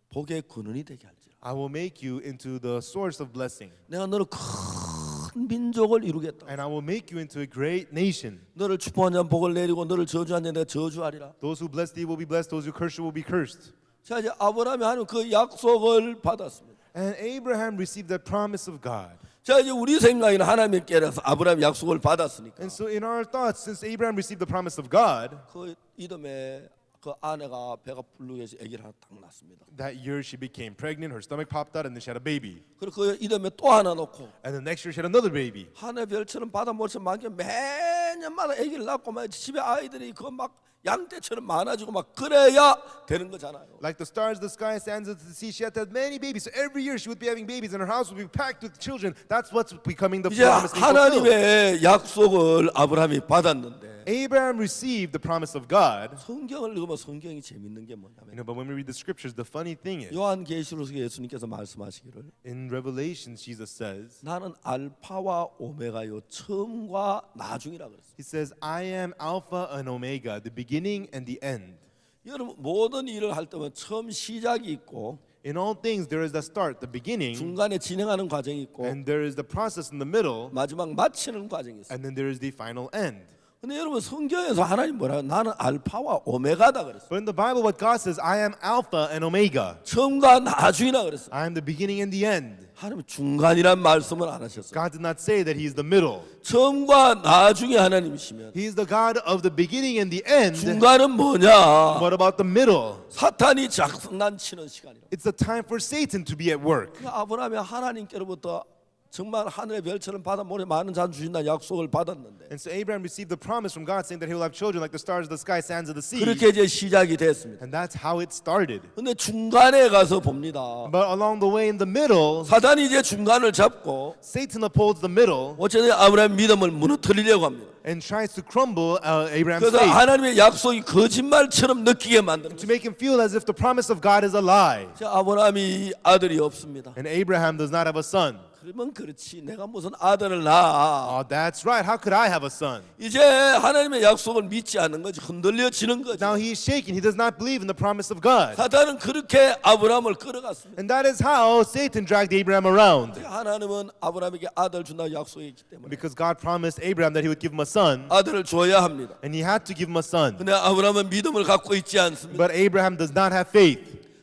복의 근원이 되게 할지라. I will make you into the source of blessing, 내가 너를 큰 민족을 이루겠다. and I will make you into a great nation. 너를 축복한 자는 복을 내리고 너를 저주한 자는 내가 저주하리라. Those who bless thee will be blessed, those who curse you will be cursed. 자, 이제 아브라함이 하는 그 약속을 받았습니다. And Abraham received the promise of God. 자 이제 우리 생각에는 하나님께서 아브라함 약속을 받았으니까 And so in our thoughts, since Abraham received the promise of God, 그 이듬해 그 아내가 배가 불르게해서 아기를 하나 딱 낳습니다. that year she became pregnant, her stomach popped out, and then she had a baby. 그리고 그 이듬해 또 하나 놓고 And the next year she had another baby. 하늘 별처럼 바다 모처럼 많게 매년마다 아기를 낳고 막 집에 아이들이 그 막 양떼처럼 많아지고 막 그래야 되는 거잖아요. Like the stars, the sky, sands of the sea, she had to have many babies. So every year she would be having babies, and her house would be packed with children. That's what's becoming the 이제 promise being fulfilled. 하나님의 약속을 아브라함이 받았는데 Abraham received the promise of God. 성경을 읽으면 성경이 재밌는 게 뭐냐면 But when we read the scriptures, the funny thing is, 요한계시록에 예수님께서 말씀하시기를 in Revelation, Jesus says, 나는 알파와 오메가요 처음과 나중이라 그랬어요. He says, I am Alpha and Omega, the beginning and the end. 여러분 모든 일을 할 때면 처음 시작이 있고 In all things, there is the start, the beginning, 중간에 진행하는 과정이 있고 and there is the process in the middle, 마지막 마치는 과정이 있어요. and then there is the final end. 근데 여러분 성경에서 하나님 뭐라고 나는 알파와 오메가다 그랬어요. But in the Bible, what God says, I am Alpha and Omega. 처음과 나중이라 그랬어요. I am the beginning and the end. 하나님 중간이란 말씀을 안 하셨어요. God did not say that He is the middle. 처음과 나중에 하나님이시면 He is the God of the beginning and the end. 중간은 뭐냐? What about the middle? 사탄이 장난치는 시간이라. It's a time for Satan to be at work. 아브라함이 하나님께로부터 정말 하늘의 별처럼 바다 모래 많은 자손 주신다는 약속을 받았는데 And so Abraham received the promise from God saying that he will have children like the stars of the sky, sands of the sea. 그렇게 이제 시작이 됐습니다. And that's how it started. 근데 중간에 가서 봅니다. But along the way in the middle, 사단이 이제 중간을 잡고 Satan upholds the middle 어쨌든 아브라함 믿음을 무너뜨리려고 합니다. and tries to crumble Abraham's 그래서 faith 하나님의 약속이 거짓말처럼 느끼게 만드는 to 거죠. make him feel as if the promise of God is a lie. 아브라함이 아들이 없습니다. And Abraham does not have a son. 그러면 그렇지 내가 무슨 아들을 낳아. Oh, that's right. How could I have a son? 이제 하나님의 약속을 믿지 않는 거지 흔들려지는 거죠. Now he's shaking. He does not believe in the promise of God. 사단은 그렇게 아브라함을 끌어갔습니다. And that is how Satan dragged Abraham around. 하나님은 아브라함에게 아들 준다고 약속했기 때문에 Because God promised Abraham that he would give him a son, 아들을 줘야 합니다. and he had to give him a son. 근데 아브라함은 믿음을 갖고 있지 않습니다. But Abraham does not have faith.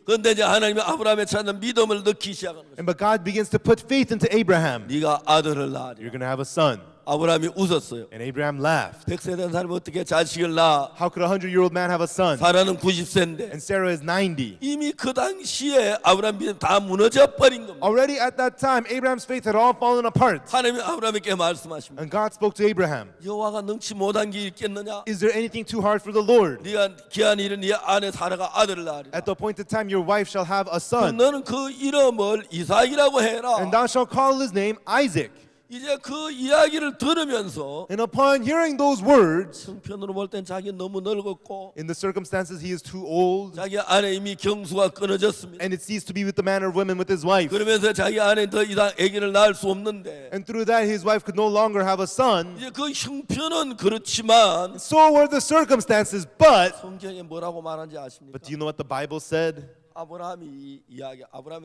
그런데 이제 하나님이 아브라함에 찾는 믿음을 넣기 시작하는 거죠. But God begins to put faith into Abraham. 네가 아들을 낳으리라. You're going to have a son. 아브라함이 웃었어요. And Abraham laughed. 100세 된 사람이 어떻게 자식을 낳아? How could a 100-year-old man have a son? 사라는 90세인데 And Sarah is 90. 이미 그 당시에 아브라함 믿음 다 무너져 버린 겁니다. Already at that time, Abraham's faith had all fallen apart. 하나님이 아브라함에게 말씀하십니다. And God spoke to Abraham. 여호와가 능치 못한 게 있겠느냐? Is there anything too hard for the Lord? 네가 기한 일은 네 아내 사라가 아들을 낳으리라. At the appointed time, your wife shall have a son. 너는 그 이름을 이삭이라고 해라. And thou shalt call his name Isaac. 이제 그 이야기를 들으면서 And upon hearing those words, 형편으로 볼 땐 자기 너무 늙었고 in the circumstances he is too old, 자기 아내 이미 경수가 끊어졌습니다. and it ceased to be with the manner of women with his wife. 그러면서 자기 아내 더 이상 아기를 낳을 수 없는데 And through that, his wife could no longer have a son. 이제 그 형편은 그렇지만 So were the circumstances, but 성경에 뭐라고 말하는지 아십니까? do you know what the Bible said? 아브라함에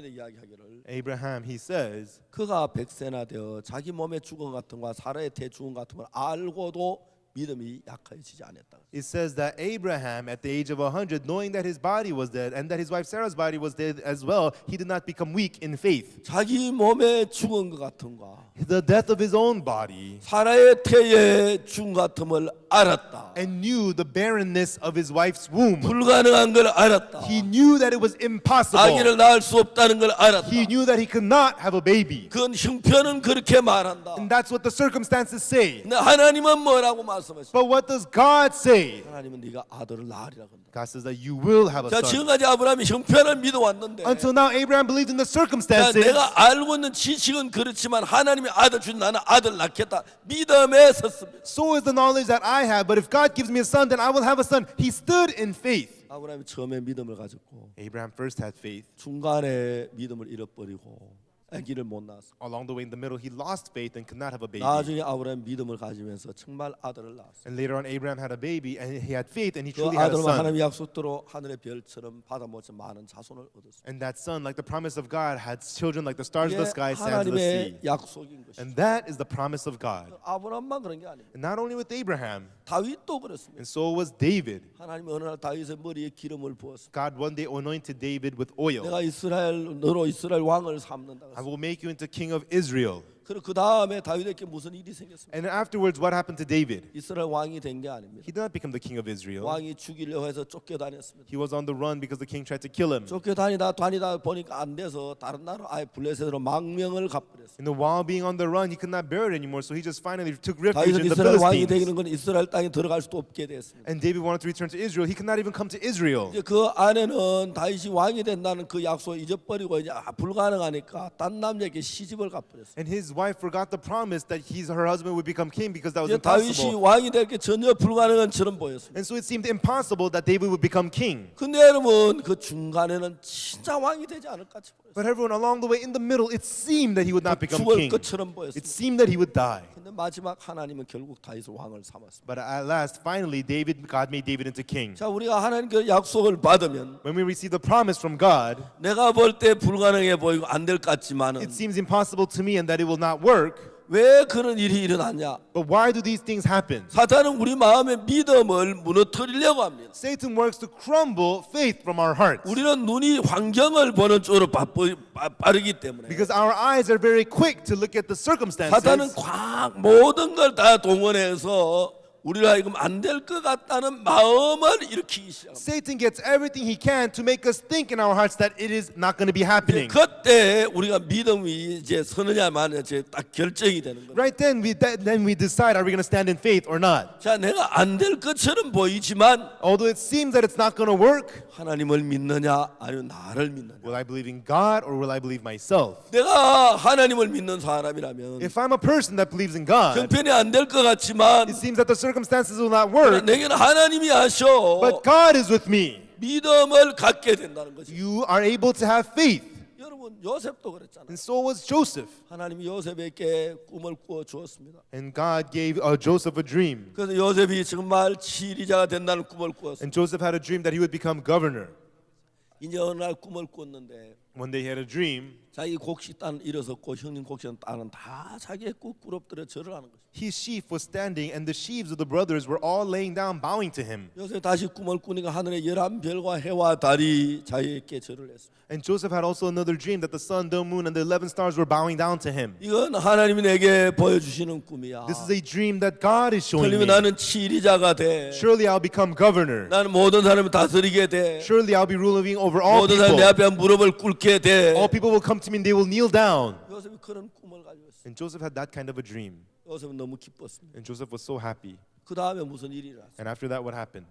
대해 이야기하기를 Abraham, he says, 그가 100세나 되어 자기 몸의 죽음 같은 거 사라의 태 죽음 같은 걸 알고도 믿음이 약해지지 않았다. it says that Abraham, at the age of 100, knowing that his body was dead and that his wife Sarah's body was dead as well, he did not become weak in faith. 자기 몸의 죽은 것 같은 거 The death of his own body, 사라의 태의 죽음 같음을 알았다. and knew the barrenness of his wife's womb. 불가능한 걸 알았다. He knew that it was impossible. 아기를 낳을 수 없다는 걸 알았다. He knew that he could not have a baby. 그건 형편은 그렇게 말한다. And that's what the circumstances say. 근데 하나님은 뭐라고 말씀하십니까? But what does God say? 하나님은 네가 아들을 낳으리라 한다. God says that you will have a 자, son. 지금까지 아브라함이 형편을 믿어왔는데 Until now, Abraham believed in the 자, circumstances. 내가 알고 있는 지식은 그렇지만 하나님이 아들 준 나는 아들 낳겠다. 믿음에 섰습니다. So is the knowledge that I have. But if God gives me a son, then I will have a son. He stood in faith. 아브라함이 처음에 믿음을 가졌고 Abraham first had faith. 중간에 믿음을 잃어버리고 아기를 못 낳았어. Along the way in the middle, he lost faith and could not have a baby. 나중에 아브라함 믿음을 가지면서 정말 아들을 낳았어. And later on, Abraham had a baby and he had faith and he 그 truly had a 아들은 son. 하나님의 약속대로 하늘의 별처럼 바다 모처럼 많은 자손을 얻었어. And that son, like the promise of God, had children like the stars of the 이게 sky, sands of the sea. 하나님의 약속인 것이. And that is the promise of God. 아브라함만 그런 게 아닙니다. And not only with Abraham, 다윗도 그렇습니다. and so was David. 하나님이 어느 날 다윗의 머리에 기름을 부었습니다. God one day anointed David with oil. 내가 너로 이스라엘 왕을 삼는다. I will make you into king of Israel. 그리고 그 다음에 다윗에게 무슨 일이 생겼습니까? And afterwards, what happened to David? 이스라엘 왕이 된 게 아닙니다. He did not become the king of Israel. 왕이 죽이려 해서 쫓겨다녔습니다. He was on the run because the king tried to kill him. 쫓겨다니다 보니까 안 돼서 다른 나라 아예 블레셋으로 망명을 가버렸어요. And while being on the run, he could not bear it anymore, so he just finally took refuge 다윗은 in the 이스라엘 왕이 Philistines. 되기는 건 이스라엘 땅에 들어갈 수도 없게 됐습니다. And David wanted to return to Israel. He could not even come to Israel. 이제 그 아내는 다윗이 왕이 된다는 그 약속 잊어버리고 이제 불가능하니까 딴 남자에게 시집을 가버렸어요. And his wife forgot the promise that her husband would become king because that was 이제 다윗이 impossible. 왕이 될 게 전혀 불가능한 처럼 보였습니다. And so it seemed impossible that David would become king. 근데 여러분 그 중간에는 진짜 왕이 되지 않을까 싶어요. But everyone along the way, in the middle, it seemed that he would not become 죽을 king. 것처럼 It 보였습니다. seemed that he would die. 근데 마지막 하나님은 결국 다윗을 왕을 삼았습니다. But at last, finally, God made David into king. 자, 우리가 하나님께 약속을 받으면 When we receive the promise from God, 내가 볼 때 불가능해 보이고 안 될 것 같지만은 it seems impossible to me and that it will not work. 왜 그런 일이 일어났냐? But why do these things happen? 사탄은 우리 마음의 믿음을 무너뜨리려고 합니다. Satan works to crumble faith from our hearts. 우리는 눈이 환경을 보는 쪽으로 빠르기 때문에 Because our eyes are very quick to look at the 사탄은 circumstances. 모든 걸 다 동원해서 우리가 하여금 안 될 것 같다는 마음을 일으키기 시작합니다. Satan gets everything he can to make us think in our hearts that it is not going to be happening. 그때 우리가 믿음이 이제 서느냐 마느냐 이제 딱 결정이 되는 거예요. Right then, we decide, are we going to stand in faith or not? 자, 내가 안 될 것처럼 보이지만 Although it seems that it's not going to work, 하나님을 믿느냐 아니면 나를 믿느냐. will I believe in God or will I believe myself? 내가 하나님을 믿는 사람이라면 If I'm a person that believes in God, 형편이 안 될 것 같지만 it seems that the circumstances will not work, 내게는 하나님이 하셔 but God is with me. 믿음을 갖게 된다는 거죠. You are able to have faith. 여러분 요셉도 그랬잖아요. And so was Joseph. 하나님이 요셉에게 꿈을 꾸어 주었습니다. And God gave Joseph a dream. 그래서 요셉이 정말 치리자가 된다는 꿈을 꾸었어요. And Joseph had a dream that he would become governor. 이제 어느 날 꿈을 꿨는데 One day he had a dream. 자기 곡식단 일어섰고 형님 곡식단 딸은 다 자기의 꿀 엎드려 절을 하는 거죠. His sheaf was standing and the sheaves of the brothers were all laying down bowing to him. 요셉이 다시 꿈을 꾸니까 하늘에 11별과 해와 달이 자기에게 절을 했습니다. And Joseph had also another dream that the sun, the moon, and the 11 stars were bowing down to him. 이건 하나님이 내게 보여주시는 꿈이야. This is a dream that God is showing 틀리면 me. 나는 치리자가 돼. Surely I'll become governor. 나는 모든 사람을 다스리게 돼. Surely I'll be ruling over all 모든 사람 내 people. 앞에 무릎을 꿇게 돼. All people will come to me and they will kneel down. 요셉이 그런 꿈을 가지고 있어요. And Joseph had that kind of a dream. 요셉은 너무 기뻤습니다. And Joseph was so happy. 그 다음에 무슨 일이 일어났어요? And after that, what happened?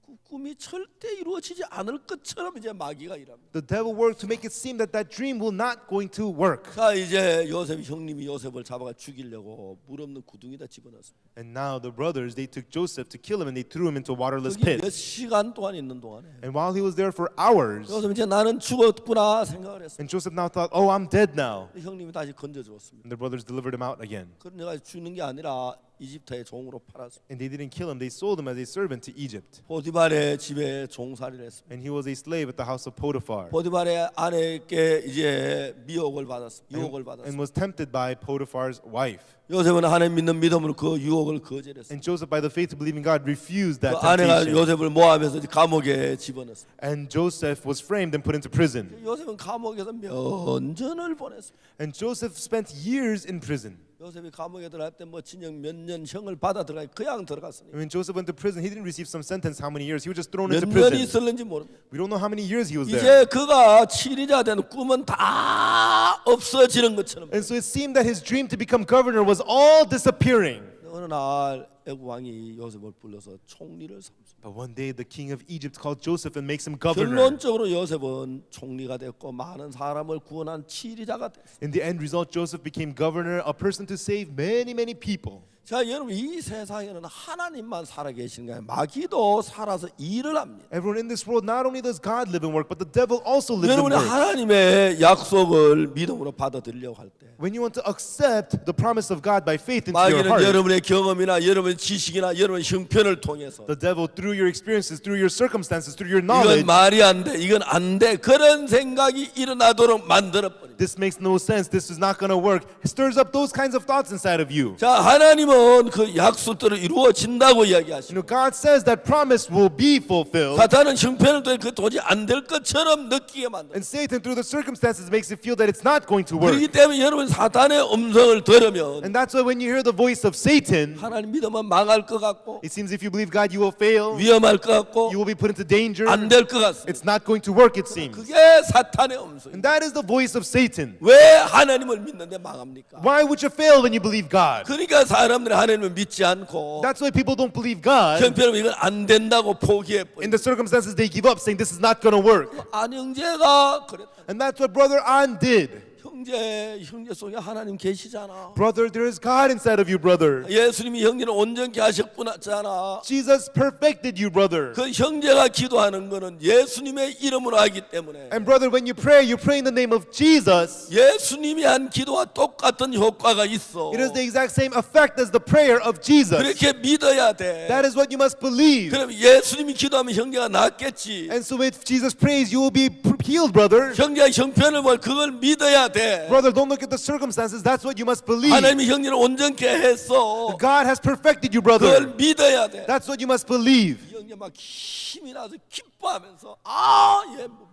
그 꿈이 절대 이루어지지 않을 것처럼 이제 마귀가 일합니다. The devil worked to make it seem that that dream will not going to work. 자, 이제 요셉이 형님이 요셉을 잡아가 죽이려고 물 없는 구덩이에다 집어넣었습니다. And now the brothers, they took Joseph to kill him and they threw him into a waterless 거기 pit. 몇 시간 동안 있는 동안에 And while he was there for hours, 요셉 이제 나는 죽었구나 생각을 했습니다. and Joseph now thought, oh, I'm dead now. 형님이 다시 건져주었습니다. And the brothers delivered him out again. 그러니까 죽는 게 아니라 이집트의 종으로 팔았습니다. And they didn't kill him, they sold him as a servant to Egypt. 보디발의 집에 종살이를 했습니다. And he was a slave at the house of Potiphar. 보디발의 아내에게 이제 미혹을 받았습니다. 유혹을 And 받았습니다. was tempted by Potiphar's wife. 요셉은 하나님 믿는 믿음으로 그 유혹을 거절했습니다. And Joseph, by the faith to believe in God, refused 그 that 아내가 temptation. 요셉을 모함해서 감옥에 집어넣었습니다. And Joseph was framed and put into prison. 요셉은 감옥에서 면전을 보냈습니다. And Joseph spent years in prison. 요셉이 감옥에 들어갈 때 뭐 진영 몇 년 형을 받아 들어가 그냥 들어갔으니까 And when Joseph went to prison, he didn't receive some sentence how many years. He was just thrown 몇 into 년이 prison. 있을는지 모릅니다. We don't know how many years he was there. 이제 그가 치리자 되는 꿈은 다 없어지는 것처럼. And so it seemed that his dream to become governor was all disappearing. 어느 날 애국 왕이 요셉을 불러서 총리를 삼습니다. But one day the king of Egypt called Joseph and makes him governor. 결론적으로 요셉은 총리가 됐고 많은 사람을 구원한 치리자가 됐습니다. In the end result, Joseph became governor, a person to save many, many people. 자, 여러분 이 세상에는 하나님만 살아 계시는 게 아니라 마귀도 살아서 일을 합니다. Everyone in this world, not only does God live and work, but the devil also lives and 여러분이 works. 하나님의 약속을 믿음으로 받아들이려고 할 때 When you want to accept the promise of God by faith into your 마귀는 heart, 여러분의 경험이나 여러분의 지식이나 여러분의 형편을 통해서 the devil, through your experiences, through your circumstances, through your 이건 knowledge, 말이 안 돼, 이건 안 돼 그런 생각이 일어나도록 만들어버려요. This makes no sense. This is not going to work. It stirs up those kinds of thoughts inside of you. 자, 하나님은 그 약속대로 이루어진다고 이야기하시고 God says that promise will be fulfilled. 사탄은 형편을 통해 그 도저히 안 될 것처럼 느끼게 만든다. And Satan, through the circumstances, makes it feel that it's not going to work. 그렇기 때문에 여러분 사탄의 음성을 들으면 And that's why when you hear the voice of Satan, 하나님 믿으면 망할 것 같고 it seems if you believe God, you will fail. 위험할 것 같고 You will be put into danger. 안 될 것 같습니다. It's not going to work, it seems. 그게 사탄의 음성입니다. And that is the voice of Satan. 왜 하나님을 믿는데 망합니까? Why would you fail when you believe God? 그러니까 사람들이 하나님을 믿지 않고 That's why people don't believe God. 형편은 이건 안 된다고 포기해 In 버려. the circumstances, they give up, saying this is not going to work. 안 형제가 그랬다. And that's what Brother An did. 형제 속에 하나님 계시잖아. Brother, there is God inside of you, brother. 예수님이 형제를 온전케 하셨구나잖아. Jesus perfected you, brother. 그 형제가 기도하는 거는 예수님의 이름으로 하기 때문에 And brother, when you pray in the name of Jesus. 예수님이 한 기도와 똑같은 효과가 있어. It is the exact same effect as the prayer of Jesus. 그렇게 믿어야 돼. That is what you must believe. 그럼 예수님이 기도하면 형제가 낫겠지. And so if Jesus prays, you will be healed, brother. 형제가 형편을 볼 그걸 믿어야 돼. Brother, don't look at the circumstances. That's what you must believe. 하나님이 형제를 온전케 했어. God has perfected you, 그걸 brother. 믿어야 돼. That's what you must believe. 이 형제 막 힘이 나서 기뻐하면서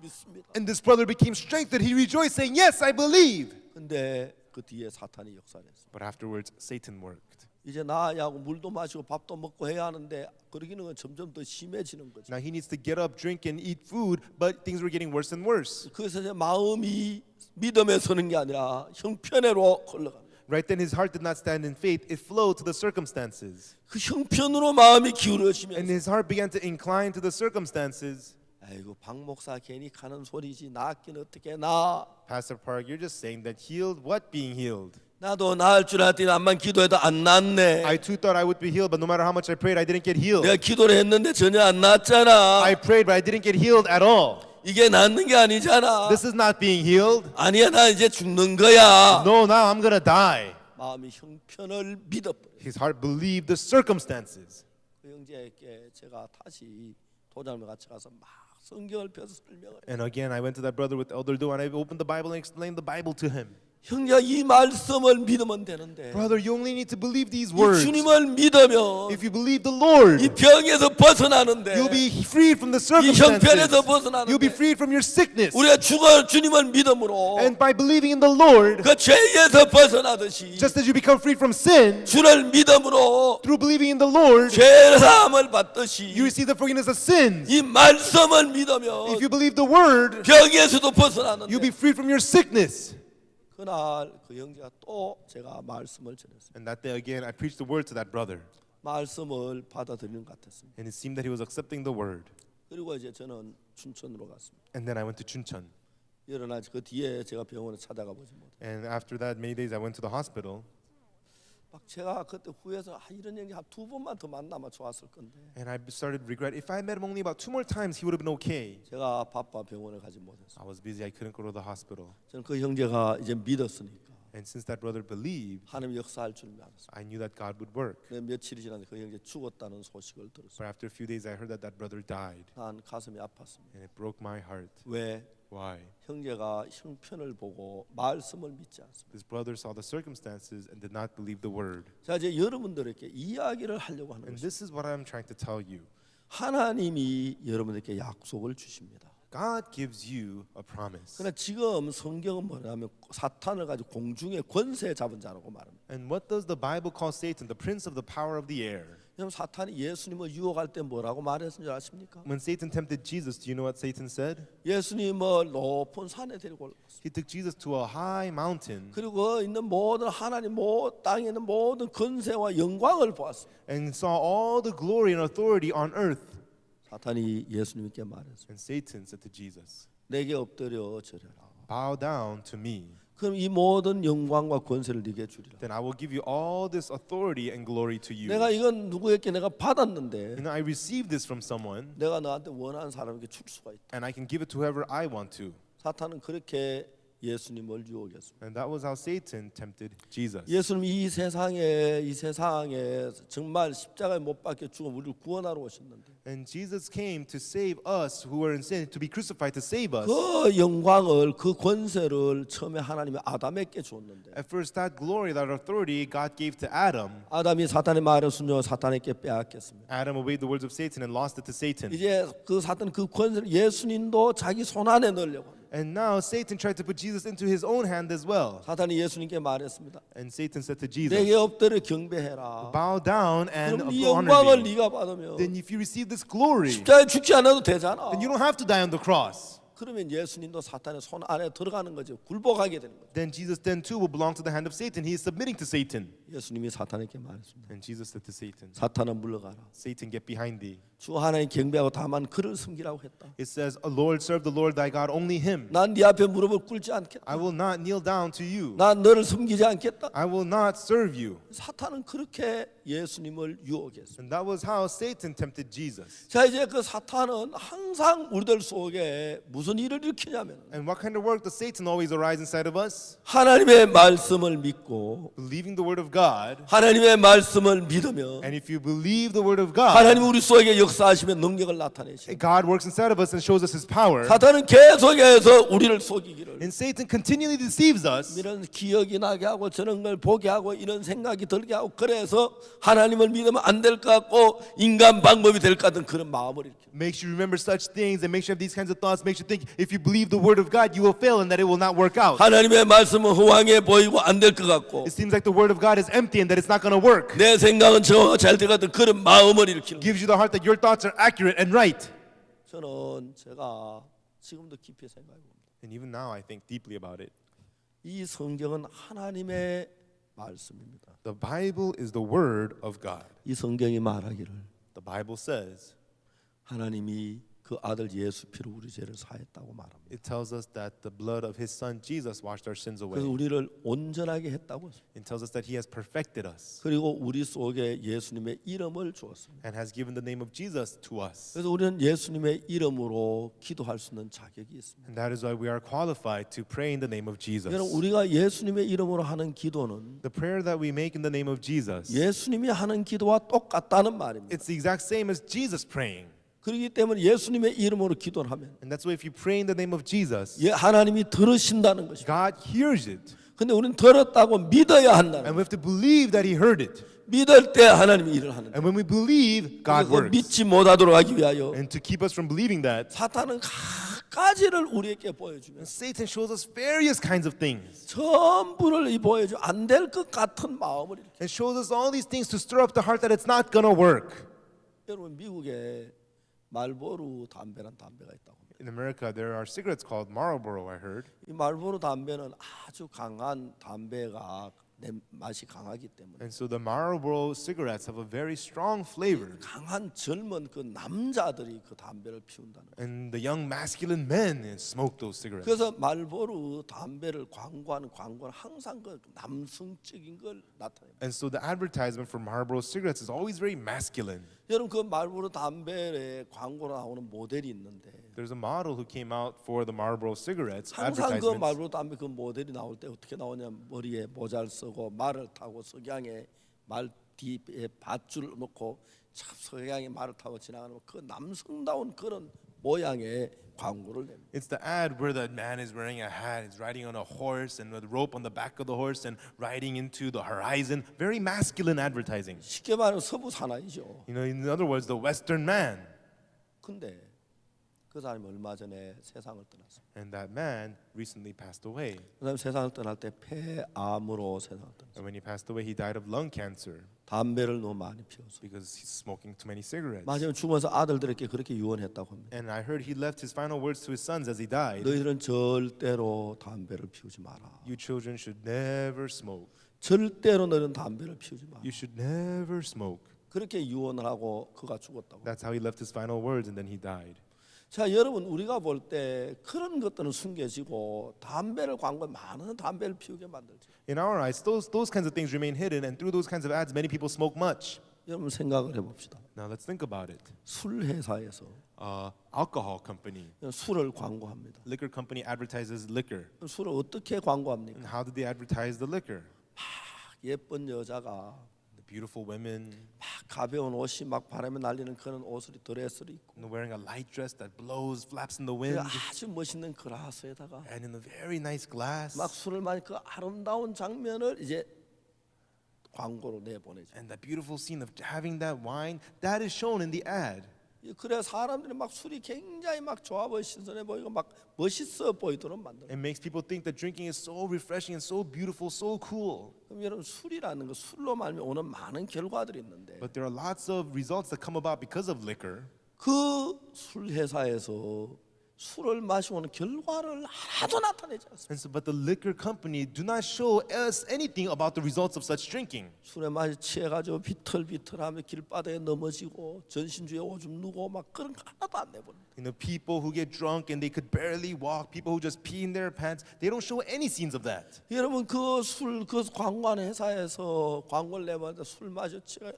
믿습니다. And this brother became strengthened. He rejoiced, saying, yes, I believe. 근데 그 뒤에 사탄이 역사를 했어. But afterwards, Satan worked. 이제 나야고 물도 마시고 밥도 먹고 해야 하는데 그러기는 건 점점 더 심해지는 거지. Now he needs to get up, drink, and eat food, but things were getting worse and worse. 그래서 이제 마음이 믿음에 서는 게 아니라 형편으로 흘러갑니다. Right then, his heart did not stand in faith; it flowed to the circumstances, 그 형편으로 마음이 and 기울어지면서 his heart began to incline to the circumstances. 아이고 박 목사 괜히 가는 소리지 낫긴 어떻게 나. Pastor Park, you're just saying that healed. What being healed? 나도 나을 줄 알았더니 암만 기도해도 안 낫네. I too thought I would be healed, but no matter how much I prayed, I didn't get healed. 내가 기도를 했는데 전혀 안 낫잖아. I prayed, but I didn't get healed at all. 이게 낫는 게 아니잖아. This is not being healed. 아니야 나 이제 죽는 거야. No, now I'm gonna die. 마음이 형편을 믿어버려. His heart believed the circumstances. 그 형제에게 제가 다시 도장을 같이 가서 막 성경을 펴서 설명을. And again, I went to that brother with Elder Do, and I opened the Bible and explained the Bible to him. 형제가 이 말씀을 믿으면 되는데 Brother, you only need to believe these 이 words. 주님을 믿으면 If you believe the Lord, 이 병에서 벗어나는데 you'll be freed from the 이 형편에서 circumstances. 벗어나는데 You'll be freed from your sickness. 우리가 죽어 주님을 믿음으로 And by believing in the Lord, 그 죄에서 벗어나듯이 just as you become freed from sin, 주를 믿음으로 through believing in the Lord, 죄 사함을 받듯이 you receive the forgiveness of sins. 이 말씀을 믿으면 If you believe the word, 병에서도 you'll 벗어나는데 be freed from your sickness. 그날 그 형제가 또 제가 말씀을 전했어요. And that day again, I preached the word to that brother. 말씀을 받아들이는 것 같았습니다. And it seemed that he was accepting the word. 그리고 이제 저는 춘천으로 갔습니다. And then I went to Chuncheon. 일어나 그 뒤에 제가 병원에 찾아가 보지 못해. And after that, many days I went to the hospital. 막 제가 그때 후회해서 이런 형제 한 두 번만 더 만나면 좋았을 건데 And I started regret. If I met him only about 2 more times, he would have been okay. 제가 바빠 병원에 가지 못했어요. I was busy. I couldn't go to the hospital. 저는 그 형제가 이제 믿었으니까 And since that brother believed, 하나님 역사할 줄 알았어요. I knew that God would work. 근데 며칠이 지났는데 그 형제 죽었다는 소식을 들었어요. But after a few days, I heard that that brother died. 난 가슴이 아팠습니다. And it broke my heart. 왜? Why? 형제가 형편을 보고 말씀을 믿지 않습니다. This brother saw the circumstances and did not believe the word. 자 이제 여러분들에게 이야기를 하려고 하는 And 것입니다. this is what I'm trying to tell you. 하나님이 여러분들께 약속을 주십니다. God gives you a promise. 그러나 지금 성경은 뭐냐면 사탄을 가지고 공중의 권세 잡은 자라고 말합니다. And what does the Bible call Satan? The prince of the power of the air. 여러분 사탄이 예수님을 유혹할 때 뭐라고 말했는 줄 아십니까? When Satan tempted Jesus, do you know what Satan said? 예수님을 높은 산에 데리고 올랐습니다. He took Jesus to a high mountain 그리고 있는 모든 하나님 땅에 있는 모든 권세와 영광을 보았습니다. and saw all the glory and authority on earth. 사탄이 예수님께 말했습니다. And Satan said to Jesus, 내게 엎드려 절여라. bow down to me. 그럼 이 모든 영광과 권세를 네게 주리라. Then I will give you all this authority and glory to you. 내가 이건 누구에게 내가 받았는데 And I received this from someone, 내가 너한테 원하는 사람에게 줄 수가 있다. and I can give it to whoever I want to. 사탄은 그렇게 예수님을 유혹했습니다. And that was how Satan tempted Jesus. 예수님 이 세상에 정말 십자가에 못 박혀 죽어 우리를 구원하러 오셨는데 And Jesus came to save us who were in sin, to be crucified to save us. 그 영광을 그 권세를 처음에 하나님이 아담에게 줬는데 At first, that glory, that authority, God gave to Adam. 아담이 사탄의 말을 순종하여 사탄에게 빼앗겼습니다. Adam obeyed the words of Satan and lost it to Satan. 이제 그 사탄 그 권세를 예수님도 자기 손 안에 넣으려고 합니다. And now Satan tried to put Jesus into his own hand as well. 사탄이 예수님께 말했습니다. And Satan said to 내게 Jesus, 엎드려 경배해라. bow down and 그럼 이 honor 영광을 me. 네가 받으면 Then if you receive this glory, 십자가에 죽지 않아도 되잖아. then you don't have to die on the cross. 그러면 예수님도 사탄의 손 안에 들어가는 거죠. 굴복하게 되는 거죠. Then Jesus then too will belong to the hand of Satan. He is submitting to Satan. 예수님이 사탄에게 말했습니다. And Jesus said to Satan, 사탄은 물러가라. Satan, get behind thee. 주 하나님 경배하고 다만 그를 섬기라고 했다. It says, "A Lord, serve the Lord thy God, only him. 난 네 앞에 무릎을 꿇지 않겠다. I will not kneel down to you. 난 너를 섬기지 않겠다. I will not serve you." 사탄은 그렇게 예수님을 유혹했습니다. And that was how Satan tempted Jesus. 자 이제 그 사탄은 항상 우리들 속에 무슨 일을 일으키냐면 And what kind of work does Satan always arise inside of us? 하나님의 말씀을 믿고 Believing the word of God. 하나님의 말씀을 믿으면 And if you believe the word of God, 하나님 우리 속에 역사하시면 능력을 나타내시고 God works inside of us and shows us his power. 사탄은 계속해서 우리를 속이기를 And Satan continually deceives us. 이런 기억이 나게 하고 저런 걸 보게 하고 이런 생각이 들게 하고 그래서 하나님을 믿으면 안 될 것 같고 인간 방법이 될 것 같은 그런 마음을 일으킵니다. Makes you remember such things and makes you have these kinds of thoughts, makes you think if you believe the word of God, you will fail and that it will not work out. 하나님의 말씀은 허황해 보이고 안 될 것 같고 It seems like the word of God is empty and that it's not going to work. 내 생각은 정확하고 잘 될 것 같은 그런 마음을 일으키는 거예요. Gives you the heart that your thoughts are accurate and right. 저는 제가 지금도 깊이 생각해 봅니다. And even now I think deeply about it. 이 성경은 하나님의 말씀입니다. The Bible is the word of God. 이 성경이 말하기를 The Bible says, 하나님이 그 아들 예수 피로 우리 죄를 사했다고 말합니다. it tells us that the blood of his son Jesus washed our sins away. 그래서 우리를 온전하게 했다고. It tells us that he has perfected us 그리고 우리 속에 예수님의 이름을 주었습니다. and has given the name of Jesus to us. 그래서 우리는 예수님의 이름으로 기도할 수 있는 자격이 있습니다. And that is why we are qualified to pray in the name of Jesus. 여러분 우리가 예수님의 이름으로 하는 기도는 The prayer that we make in the name of Jesus, 예수님이 하는 기도와 똑같다는 말입니다. it's the exact same as Jesus praying. 그렇기 때문에 예수님의 이름으로 기도를 하면 And that's why if you pray in the name of Jesus, 하나님이 들으신다는 것입니다. God hears it. 근데 우리는 들었다고 믿어야 한다는 And we have to believe that he heard it. 믿을 때 하나님이 일을 하는 And when we believe, God 그걸 works. 믿지 못하도록 하기 위하여 And to keep us from believing that, 사탄은 가지를 우리에게 보여주면 Satan shows us various kinds of things 전부를 보여줘 안 될 것 같은 마음을 일으켜. and shows us all these things to stir up the heart that it's not going to work. 여러분 미국에 말보로 담배란 담배가 있다고 합니다. In America, there are cigarettes called Marlboro, I heard. 이 말보로 담배는 아주 강한 담배가 맛이 강하기 때문에 And so the Marlboro cigarettes have a very strong flavor. 강한 젊은 그 남자들이 그 담배를 피운다는 거예요. And the young masculine men smoke those cigarettes. 그래서 말보로 담배를 광고하는 광고는 항상 그 남성적인 걸 나타내요. And so the advertisement for Marlboro cigarettes is always very masculine. 여러분 그 말보로 담배에 광고로 나오는 모델이 있는데 There's a model who came out for the Marlboro cigarettes 항상 그 advertisements. 말보로 담배 그 모델이 나올 때 어떻게 나오냐면 머리에 모자를 쓰고 말을 타고 석양에 말 뒤에 밧줄 놓고 참 석양에 말을 타고 지나가는 그 남성다운 그런 모양의 광고를 냅니다. It's the ad where the man is wearing a hat, is riding on a horse, and with rope on the back of the horse, and riding into the horizon. Very masculine advertising. 쉽게 말하면 서부 사나이죠. You know, in other words, the Western man. 근데 그 사람이 얼마 전에 세상을 떠났습니다. And that man recently passed away. 그 사람이 세상을 떠날 때 폐암으로 세상을 떠났습니다. And when he passed away, he died of lung cancer 담배를 너무 많이 피워서. because he's smoking too many cigarettes. 마지막에 죽으면서 아들들에게 그렇게 유언했다고 합니다. And I heard he left his final words to his sons as he died. 너희들은 절대로 담배를 피우지 마라. You children should never smoke. 절대로 너희는 담배를 피우지 마라. You should never smoke. 그렇게 유언을 하고 그가 죽었다고. That's how he left his final words and then he died. 자, 여러분 우리가 볼 때 그런 것들은 숨겨지고 담배를 광고에 많은 담배를 피우게 만들죠. In our eyes, those kinds of things remain hidden, and through those kinds of ads, many people smoke much. 여러분 생각을 해봅시다. Now let's think about it. 술 회사에서 Alcohol company, 술을 광고합니다. liquor company advertises liquor. 술을 어떻게 광고합니까? And how did they advertise the liquor? 예쁜 여자가 The beautiful women 막 가벼운 옷이 막 바람에 날리는 그런 옷을 드레스를 입고 wearing a light dress that blows, flaps in the 그 wind, 아주 멋있는 그라스에다가 and in a very nice glass. 막 술을 마시 그 아름다운 장면을 이제 광고로 내보내죠. And that beautiful scene of having that wine, that is shown in the ad. 그래 사람들이 막 술이 굉장히 막 좋아 보이고 신선해 보이고 막 멋있어 보이도록 만들어. It makes people think that drinking is so refreshing and so beautiful, so cool. 그럼 여러분 술이라는 거 술로 말면 오는 많은 결과들이 있는데 But there are lots of results that come about because of liquor. 그 술 회사에서 술을 마시고 오는 결과를 하나도 나타내지 않습니다. And so, but the liquor company do not show us anything about the results of such drinking. 술에 마시 취해가지고 비틀비틀하며 길바닥에 넘어지고 전신주에 오줌 누고 막 그런 거 하나도 안 내보는. You know, people who get drunk and they could barely walk, people who just pee in their pants, they don't show any scenes of that. 여러분 그 술 그 광고하는 회사에서 광고를 내봤는데 술 마셔 취해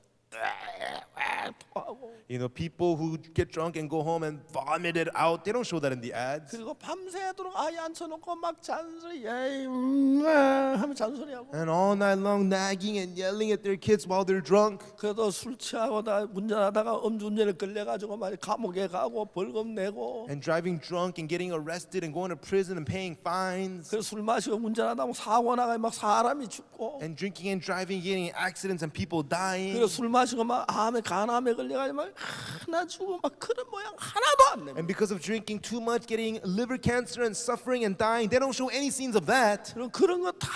토하고 You know, people who get drunk and go home and vomit it out, they don't show that in the ads. 그리고 밤새도록 아이 앉혀놓고 막 잔소리 하면 잔소리하고 And all night long nagging and yelling at their kids while they're drunk. 그래도 술 취하고 다 운전하다가 음주운전에 걸려가지고 막 감옥에 가고 벌금 내고 And driving drunk and getting arrested and going to prison and paying fines. 그래서 술 마시고 운전하다 뭐 사고 나가 막 사람이 죽고 And drinking and driving, getting in accidents and people dying. 그리고 술 마시고 막 암에 간암에 걸려가지고 막 하나 죽고 막 그런 모양 하나도 안 내면 And because of drinking too much, getting liver cancer and suffering and dying, they don't show any scenes of that. 그런 거 다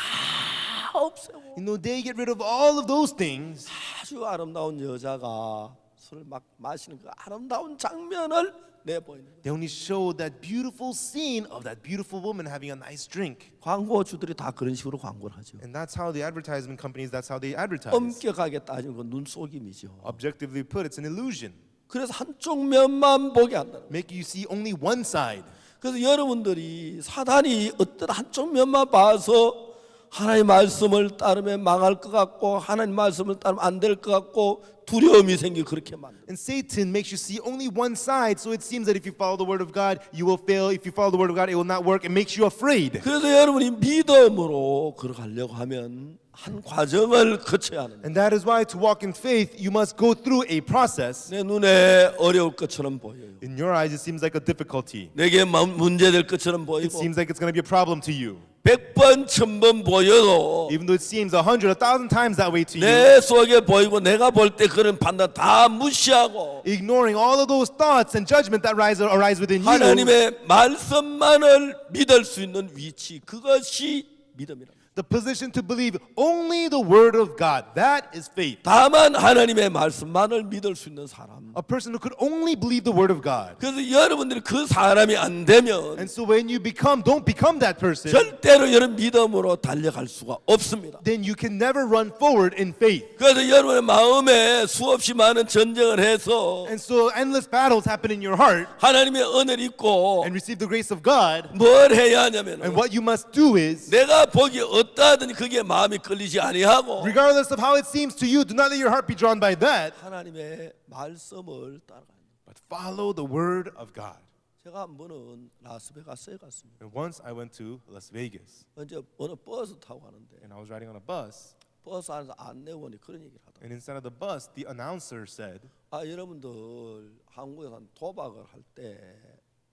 없애고 You know, they get rid of all of those things. 아주 아름다운 여자가 술을 막 마시는 그 아름다운 장면을 내보이는 They only show that beautiful scene of that beautiful woman having a nice drink. 광고주들이 다 그런 식으로 광고를 하죠. And that's how the advertisement companies, that's how they advertise. 엄격하게 따지면 그 눈속임이죠. Objectively put, it's an illusion. 그래서 한쪽 면만 보게 한다는 거예요. Make you see only one side. 그래서 여러분들이 사단이 어떤 한쪽 면만 봐서 하나님 말씀을 따르면 망할 것 같고 하나님 말씀을 따르면 안 될 것 같고 두려움이 생기고 그렇게 만들어요. And Satan makes you see only one side, so it seems that if you follow the word of God, you will fail. If you follow the word of God, it will not work. It makes you afraid. 그래서 여러분이 믿음으로 걸어가려고 하면 한 과정을 거쳐야 하는 거예요. And that is why to walk in faith, you must go through a process. 내 눈에 어려울 것처럼 보여요. In your eyes, it seems like a difficulty. 내게 문제될 것처럼 It 보이고 seems like it's going to be a problem to you. 100번 1000번 보여도 Even though it seems 100, 1,000 times that way to you. 내 속에 보이고 내가 볼 때 그런 판단 다 무시하고 Ignoring all of those thoughts and judgment that arise within you. 하나님의 말씀만을 믿을 수 있는 위치 그것이 믿음이라. The position to believe only the word of God. That is faith. 다만 하나님의 말씀만을 믿을 수 있는 사람. A person who could only believe the word of God. 그래서 여러분들이 그 사람이 안 되면 And so when you don't become that person, 절대로 여러분 믿음으로 달려갈 수가 없습니다. then you can never run forward in faith. 그래서 여러분의 마음에 수없이 많은 전쟁을 해서 And so endless battles happen in your heart 하나님의 은혜를 입고 and receive the grace of God. 뭘 해야 하냐면 And what you must do is, 내가 보기 어떠하든지 그게 마음이 끌리지 아니하고 regardless of how it seems to you, do not let your heart be drawn by that, 하나님의 말씀을 따라가는 거예요. but follow the word of God. 제가 한 번은 라스베가스에 갔습니다. And once I went to Las Vegas 이제 어느 버스 타고 가는데 and I was riding on a bus, 버스 안에서 안내원이 그런 얘기를 하더라고요. and inside of the bus, the announcer said, 여러분들 한국에서 도박을 할 때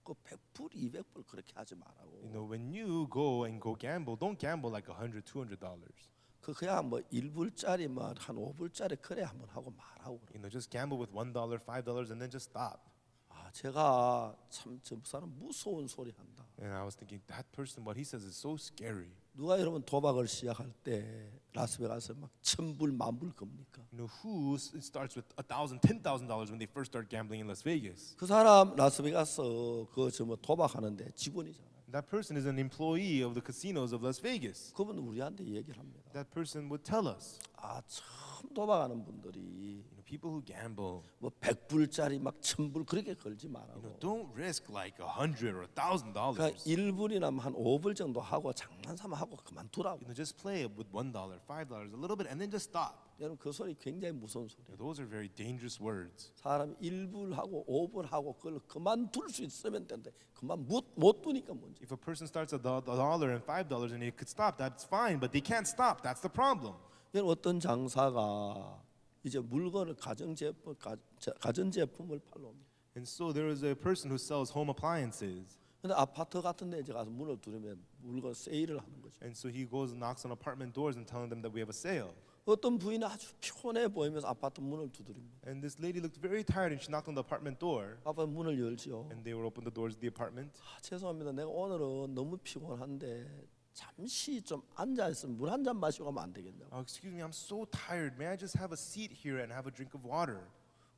그 100불, 200불 그렇게 하지 말라고. you know, when you go gamble, don't gamble like $100, $200. 그냥 뭐 1불짜리만 한 5불짜리 그래 한번 하고 말하고. You know, just gamble with $1, $5, and then just stop. 제가 참 저 사람 무서운 소리 한다. And I was thinking, that person, what he says is so scary. 누가 여러분 도박을 시작할 때 라스베가스에 막 1000불, 10,000불 겁니까? You know, who starts with $1,000, $10,000 when they first start gambling in Las Vegas? 그 사람 라스베가스 뭐 도박하는데 직원이잖아요. That person is an employee of the casinos of Las Vegas. 그분 우리한테 얘기를 합니다. That person would tell us, 참 도박하는 분들이 People who gamble, 뭐 100불짜리 막 1000불 그렇게 걸지 말라고. don't risk like $100 or $1,000. 그러니까 1불이나 한 5불 정도 하고 장난 삼아 하고 그만두라고. Just play with $1, $5, a little bit, and then just stop. 여러분 그 소리 굉장히 무서운 소리예요. Those are very dangerous words. 사람이 1불 하고 5불 하고 그걸 그만둘 수 있으면 되는데 그만 못 두니까 문제. If a person starts at $1 and $5 and it could stop, that's fine, but they can't stop. That's the problem. 여러분 어떤 장사가 이제 물건을 가전제품을 팔러 옵니다. And so there is a person who sells home appliances. 근데 아파트 같은 데 이제 가서 문을 두르면 물건 세일을 하는 거죠. And so he goes and knocks on apartment doors and telling them that we have a sale. 어떤 부인은 아주 피곤해 보이면서 아파트 문을 두드립니다. And this lady looked very tired and she knocked on the apartment door. 아파트 문을 열지요. And they would open the doors of the apartment. 죄송합니다. 내가 오늘은 너무 피곤한데 잠시 좀 앉아 있으면 물 한 잔 마시고 가면 안 되겠냐고. Excuse me, I'm so tired. May I just have a seat here and have a drink of water?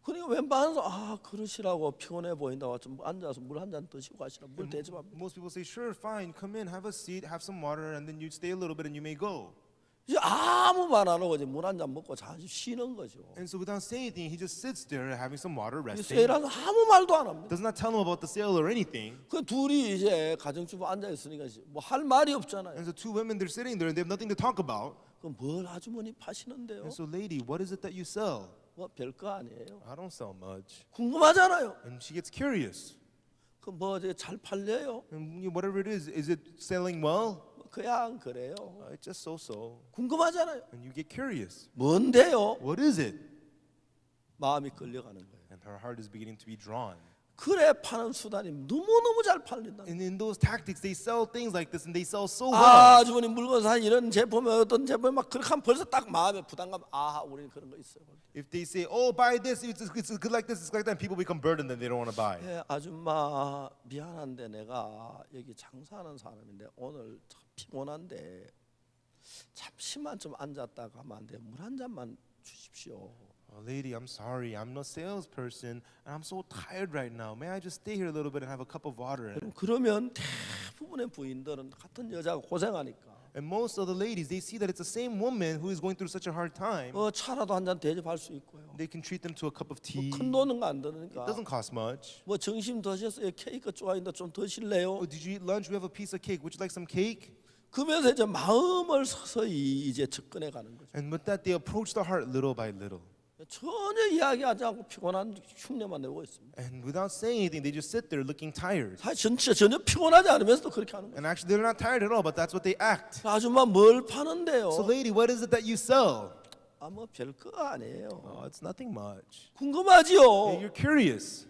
그러니까 웬만해서 그러시라고 피곤해 보인다고 좀 앉아서 물 한 잔 드시고 가시라. 물 대접합니다. Most people say, sure, fine, come in, have a seat, have some water, and then you stay a little bit and you may go. 이제 아무 말 안 하고 이제 물 한 잔 먹고 잠시 쉬는 거죠. And so without saying anything, he just sits there having some water, resting. 세일하서 아무 말도 안 합니다. Does not tell him about the sale or anything. 그 둘이 이제 가정주부 앉아 있으니까 뭐 할 말이 없잖아요. And so two women, they're sitting there and they have nothing to talk about. 그 뭘 아주머니 파시는데요? And so, lady, what is it that you sell? 뭐 별거 아니에요. I don't sell much. 궁금하잖아요. And she gets curious. 그 뭐 잘 팔려요? And whatever it is it selling well? 그냥 그래요. It's just so-so. 궁금하잖아요. And you get curious. 뭔데요? What is it? 마음이 끌려가는 거예요. And her heart is beginning to be drawn. 그래 파는 수단이 너무너무 잘 팔린다. And in those tactics, they sell things like this, and they sell so well. 아주머니 물건 사 이런 제품에 어떤 제품 막 그렇게 하면 벌써 딱 마음에 부담감. 우리는 그런 거 있어요. If they say, "Oh, buy this," it's good like this, it's like that, and people become burdened, and they don't want to buy. 예, 아줌마 미안한데 내가 여기 장사하는 사람인데 오늘 참 피곤한데 잠시만 좀 앉았다 가면 안 돼. 물 한 잔만 주십시오. Oh, lady, I'm sorry, I'm no salesperson, and I'm so tired right now. May I just stay here a little bit and have a cup of water? 그러면 대부분의 부인들은 같은 여자가 고생하니까 And most of the ladies, they see that it's the same woman who is going through such a hard time. 차라도 한 잔 대접할 수 있고요. They can treat them to a cup of tea. 큰 돈은 안 It 드니까. doesn't cost much. 뭐 점심 드셨어요? 케이크 좋아하는데 좀 드실래요? Oh, did you eat lunch? We have a piece of cake. Would you like some cake? 그러면서 이제 마음을 서서히 이제 접근해 가는 거죠. And with that, they approach the heart little by little. 전혀 이야기하지 않고 피곤한 흉내만 내고 있습니다. And without saying anything, they just sit there looking tired. 사실 전혀 피곤하지 않으면서도 그렇게 하는 거예요. And actually, they're not tired at all, but that's what they act. 아줌마 뭘 파는데요? So, lady, what is it that you sell? 뭐 별거 아니에요. Oh, it's nothing much. 궁금하지요? You're curious.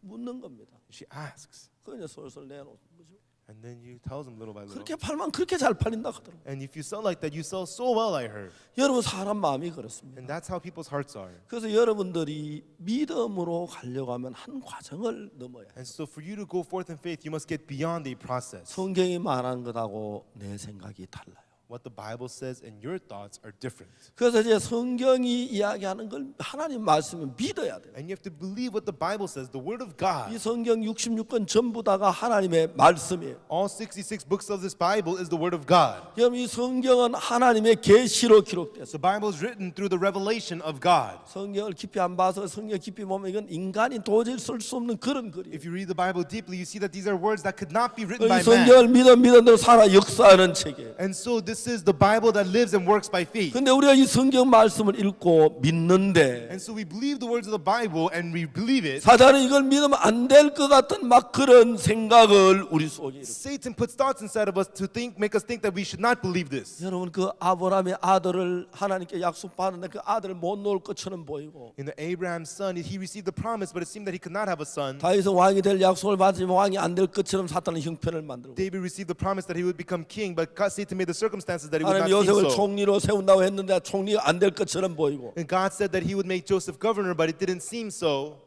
묻는 겁니다. She asks. 그 이제 솔솔 내놓는 거죠. And then you tell them little by little. 그렇게 팔면 그렇게 잘 팔린다 하더라고요. And if you sell like that, you sell so well, I heard. 여러분 사람 마음이 그렇습니다. And that's how people's hearts are. 그래서 여러분들이 믿음으로 가려고 하면 한 과정을 넘어야 해요. And so for you to go forth in faith, you must get beyond a process. 성경이 말한 것하고 내 생각이 달라요. What the Bible says and your thoughts are different. 그래서 이제 성경이 이야기하는 걸 하나님 말씀을 믿어야 돼요. And you have to believe what the Bible says, the Word of God. 이 성경 66권 전부 다가 하나님의 말씀이에요. All 66 books of this Bible is the Word of God. 여러분 이 성경은 하나님의 계시로 기록됐어요. The Bible is written through the revelation of God. 성경을 깊이 안 봐서 성경 깊이 보면 이건 인간이 도저히 쓸 수 없는 그런 글이에요. If you read the Bible deeply, you see that these are words that could not be written 이 by man. 성경을 믿은 대로 살아 역사하는 책이에요. And so this is the Bible that lives and works by faith. 근데 우리가 이 성경 말씀을 읽고 믿는데 And so we believe the words of the Bible and we believe it. 사단은 이걸 믿으면 안 될 것 같은 막 그런 생각을 우리 속에 일으켜요. Satan puts thoughts inside of us to make us think that we should not believe this. 여러분 그 아브라함의 아들을 하나님께 약속받았는데 그 아들을 못 놓을 것처럼 보이고 In the Abraham's son, he received the promise, but it seemed that he could not have a son. 다윗은 왕이 될 약속을 받지만 왕이 안 될 것처럼 사탄은 형편을 만들고 David received the promise that he would become king, but Satan made the circumstances that he would not 하나님 be 요셉을 so. 총리로 세운다고 했는데 총리가 안 될 것처럼 보이고 And God said that he would make Joseph governor, but it didn't seem so.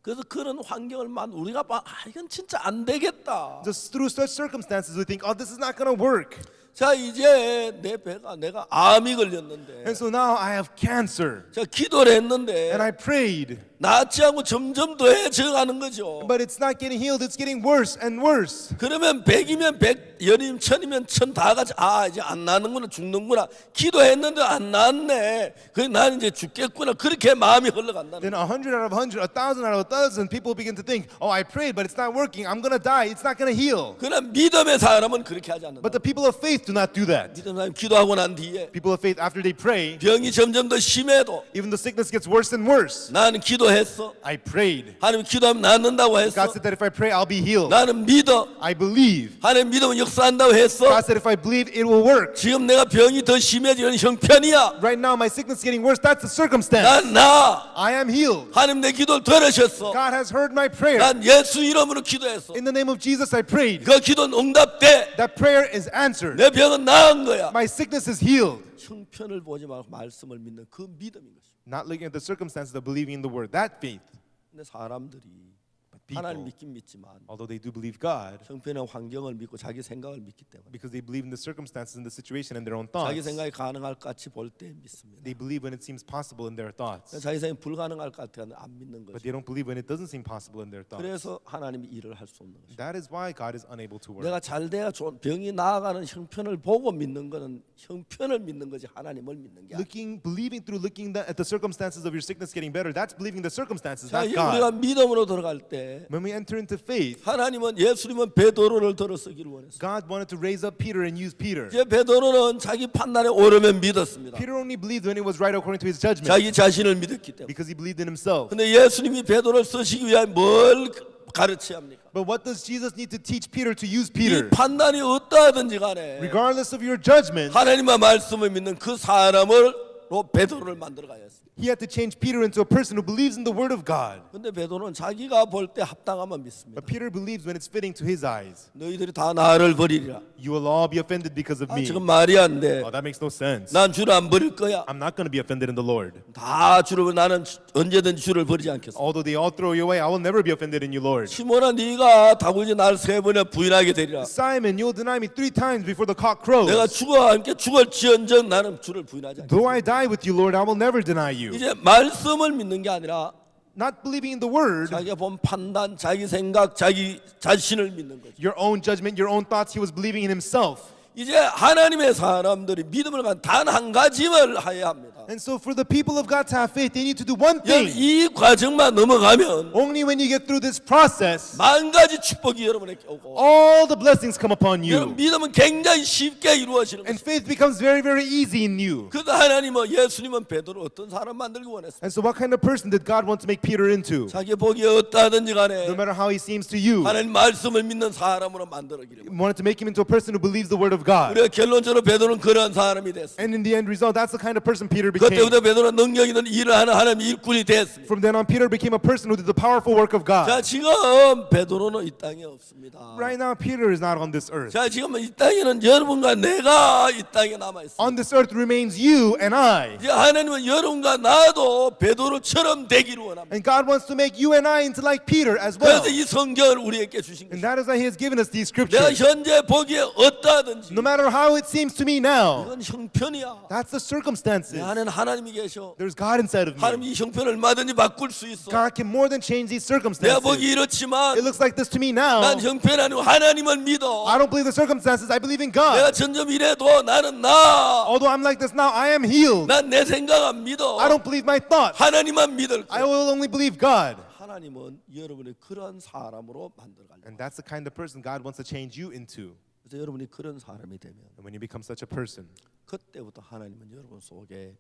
그래서 그런 환경을 우리가 이건 진짜 안 되겠다. Just through such circumstances, we think, oh, this is not going to work. 자 이제 내 배가 내가 암이 걸렸는데 And so now I have cancer. 자 기도를 했는데 And I prayed. 낫지 않고 점점 더해져 가는 거죠. But it's not getting healed. It's getting worse and worse. 그러면 100이면 100, 10이면 1000이면 1000 다 같이 아 이제 안 나는구나 죽는구나 기도했는데 안 낫네. 그래 나는 이제 죽겠구나 그렇게 마음이 흘러간다는 Then 거예요. 100 out of 100, 1,000 out of 1,000, people begin to think, oh, I prayed, but it's not working. I'm going to die. It's not going to heal. 그러나 믿음의 사람은 그렇게 하지 않는다. But the people of faith do not do that. 믿음의 사람이 기도하고 난 뒤에 People of faith, after they pray, 병이 점점 더 심해도 even the sickness gets worse and worse. 나는 기도했어. I prayed. 하나님 기도하면 낫는다고 God 했어. said that if I pray, I'll be healed. 나는 믿어. I believe. 하나님 믿으면 역사한다고 했어. God said if I believe, it will work. 지금 내가 병이 더 심해지는 형편이야. Right now, my sickness is getting worse. That's the circumstance. 난 나. I am healed. 하나님 내 기도를 들으셨어. God has heard my prayer. 난 예수 이름으로 기도했어. In the name of Jesus, I prayed. 그 기도는 응답돼. That prayer is answered. 내 병은 나은 거야. My sickness is healed. 형편을 보지 말고 말씀을 믿는 그 믿음인 것이. Not looking at the circumstances, but believing in the word. That faith. 근데 사람들이 people, 하나님 믿긴 믿지만 although they do believe God, 형편의 환경을 믿고 자기 생각을 믿기 때문에 because they believe in the circumstances and the situation and their own 자기 thoughts, 생각이 가능할 것 같이 볼 때 믿습니다. they believe when it seems possible in their thoughts, 자기 생각이 불가능할 것 같아 안 믿는 but 거죠. they don't believe when it doesn't seem possible in their thoughts. 그래서 하나님이 일을 할 수 없는 거죠. That is why God is unable to work. 내가 잘 돼야 병이 나아가는 형편을 보고 믿는 거는 형편을 믿는 거지 하나님을 믿는 게 아니야. Believing through looking at the circumstances of your sickness getting better, that's believing the circumstances, 자, not 우리가 God. 믿음으로 들어갈 때 When we enter into faith, 하나님은 예수님은 베드로를 들어 쓰기를 원했어요. God wanted to raise up Peter and use Peter. 이제 베드로는 자기 판단에 오르면 믿었습니다. Peter only believed when it was right according to his judgment, 자기 자신을 믿었기 때문에. because he believed in himself. 근데 예수님이 베드로를 쓰시기 위해 뭘 가르쳐야 합니까? But what does Jesus need to teach Peter to use 이 Peter? 판단이 어떠하든지 간에 Regardless of your judgment, 하나님의 말씀을 믿는 그 사람으로 베드로를 만들어 가야 했어요. he had to change Peter into a person who believes in the word of God. 근데 베드로는 자기가 볼 때 합당하면 믿습니다. But Peter believes when it's fitting to his eyes. 너희들이 다 나를 버리리라. You will all be offended because of 아, me. 지금 말이 안 돼. Oh, that makes no sense. 난 주를 안 버릴 거야. I'm not going to be offended in the Lord. 다 주를 나는 언제든지 주를 버리지 않겠어. Although they all throw you away, I will never be offended in you, Lord. 시몬아 네가 다구지 날 3번에 부인하게 되리라. Simon, you'll deny me 3 times before the cock crows. 내가 주와 함께 죽을지언정 나는 주를 부인하지 않겠어. Though I die with you, Lord, I will never deny you. 이제 말씀을 믿는 게 아니라 Not believing in the word, 자기가 본 판단, 자기 생각, 자기 자신을 믿는 거죠. your own judgment, your own thoughts, he was believing in himself. 이제 하나님의 사람들이 믿음을 가진 단 한 가지를 해야 합니다. And so for the people of God to have faith, they need to do one thing. 이 과정만 넘어가면 Only when you get through this process, 만 가지 축복이 여러분에게 오고 all the blessings come upon 여러분 you. 믿음은 굉장히 쉽게 이루어지는 And 것입니다. faith becomes very, very easy in you. 그래서 하나님은 예수님은 베드로 어떤 사람 만들기 원했어요. And so what kind of person did God want to make Peter into? 자기 보기에 어떠하든지 간에 No matter how he seems to you, 하나님 말씀을 믿는 사람으로 만들기를 원해요. wanted to make him into a person who believes the word of God. 우리가 결론적으로 베드로는 그러한 사람이 됐어요. And in the end result, that's the kind of person Peter became. 그때부터 베드로는 능력 있는 일을 하는 하나님 일꾼이 됐습니다. From then on, Peter became a person who did the powerful work of 자, God. 지금 베드로는 이 땅에 없습니다. Right now, Peter is not on this earth. 자, 지금 이 땅에는 여러분과 내가 이 땅에 남아 있습니다. On this earth remains you and I. 이제 하나님은 여러분과 나도 베드로처럼 되기를 원합니다. And God wants to make you and I into like Peter as well. 그래서 이 성경을 우리에게 주신 And 것입니다. that is why he has given us these 내가 scriptures. 현재 보기에 어떠하든지 No matter how it seems to me now, 이건 형편이야. that's the 내 circumstances. 안에는 하나님이 계셔. There's God inside of me. 하나님 이 형편을 얼마든지 바꿀 수 있어. God can more than change these 내가 circumstances. 보기 이렇지만 It looks like this to me now. 난 형편 아니고 하나님을 믿어. I don't believe the circumstances. I believe in 내가 God. 점점 이래도 나는 나. Although I'm like this now, I am healed. 난 내 생각 안 믿어. I don't believe my thoughts. 하나님만 믿을 I 거야. will only believe God. 하나님은 여러분을 그런 사람으로 만들어가려. And that's the kind of person God wants to change you into. 그래서 여러분이 그런 사람이 되면 And when you become such a person, 그때부터 하나님은 여러분 속에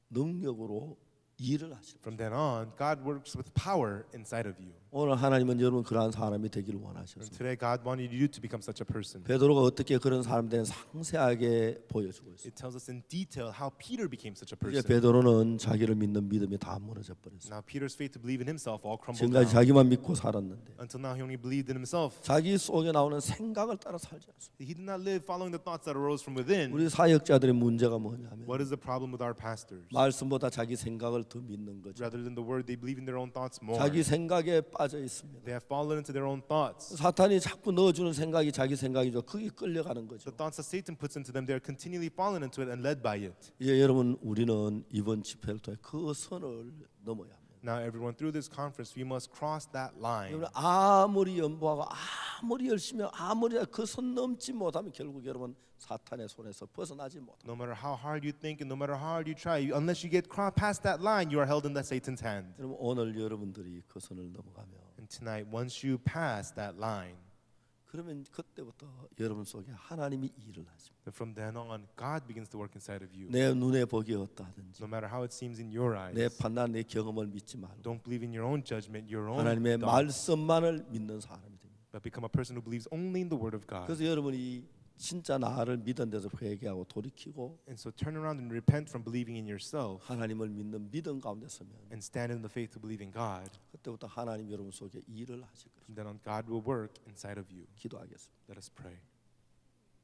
능력으로 일을 하실 거예요. from then on, God works with power inside of you. 오늘 하나님은 여러분 그러한 사람이 되기를 And 원하셨습니다. today, God wanted you to become such a person. 베드로가 어떻게 그런 사람 되는 상세하게 보여주고 있어요. It tells us in detail how Peter became such a 이제 person. 베드로는 자기를 믿는 믿음이 다 무너져 버렸어요. Now Peter's faith to believe in himself all crumbled 지금까지 down. 자기만 믿고 살았는데 Until now, he only believed in himself. 자기 속에 나오는 생각을 따라 살지 않습니다. He did not live following the thoughts that arose from within. 우리 사역자들의 문제가 뭐냐면 What is the problem with our pastors? 말씀보다 자기 생각을 더 믿는 거죠. Rather than the word, they believe in their own thoughts more. 자기 생각에 빠져 있습니다. They have fallen into their own thoughts. 사탄이 자꾸 넣어주는 생각이 자기 생각이죠. 그게 끌려가는 거죠. The thoughts that Satan puts into them, they are continually fallen into it and led by it. 예, 여러분 우리는 이번 집회를 통해 그 선을 넘어야 합니다. Now, everyone, through this conference, we must cross that line. 여러분 아무리 연보하고 아무리 열심히 아무리 그 선 넘지 못하면 결국 여러분 사탄의 손에서 벗어나지 못합니다. No matter how hard you think and no matter how hard you try, unless you get past that line, you are held in that Satan's hand. 여러분 오늘 여러분들이 그 선을 넘어가면 And tonight, once you pass that line, 그러면 그때부터 여러분 속에 하나님이 일을 하십니다. then from then on, God begins to work inside of you. 내 눈에 보기 어떠하든지 No matter how it seems in your 내 eyes, 판단 내 경험을 믿지 말고 don't believe in your own judgment, your own 하나님의 thoughts, 말씀만을 믿는 사람이 됩니다. but become a person who believes only in the Word of God. 그래서 여러분이 진짜 나를 믿은 데서 회개하고 돌이키고 And so turn around and repent from believing in yourself 하나님을 믿는 믿음 가운데 서면 and stand in the faith to believe in God. 그때부터 하나님 여러분 속에 일을 하실 것입니다. From then on, God will work inside of you. 기도하겠습니다. Let us pray.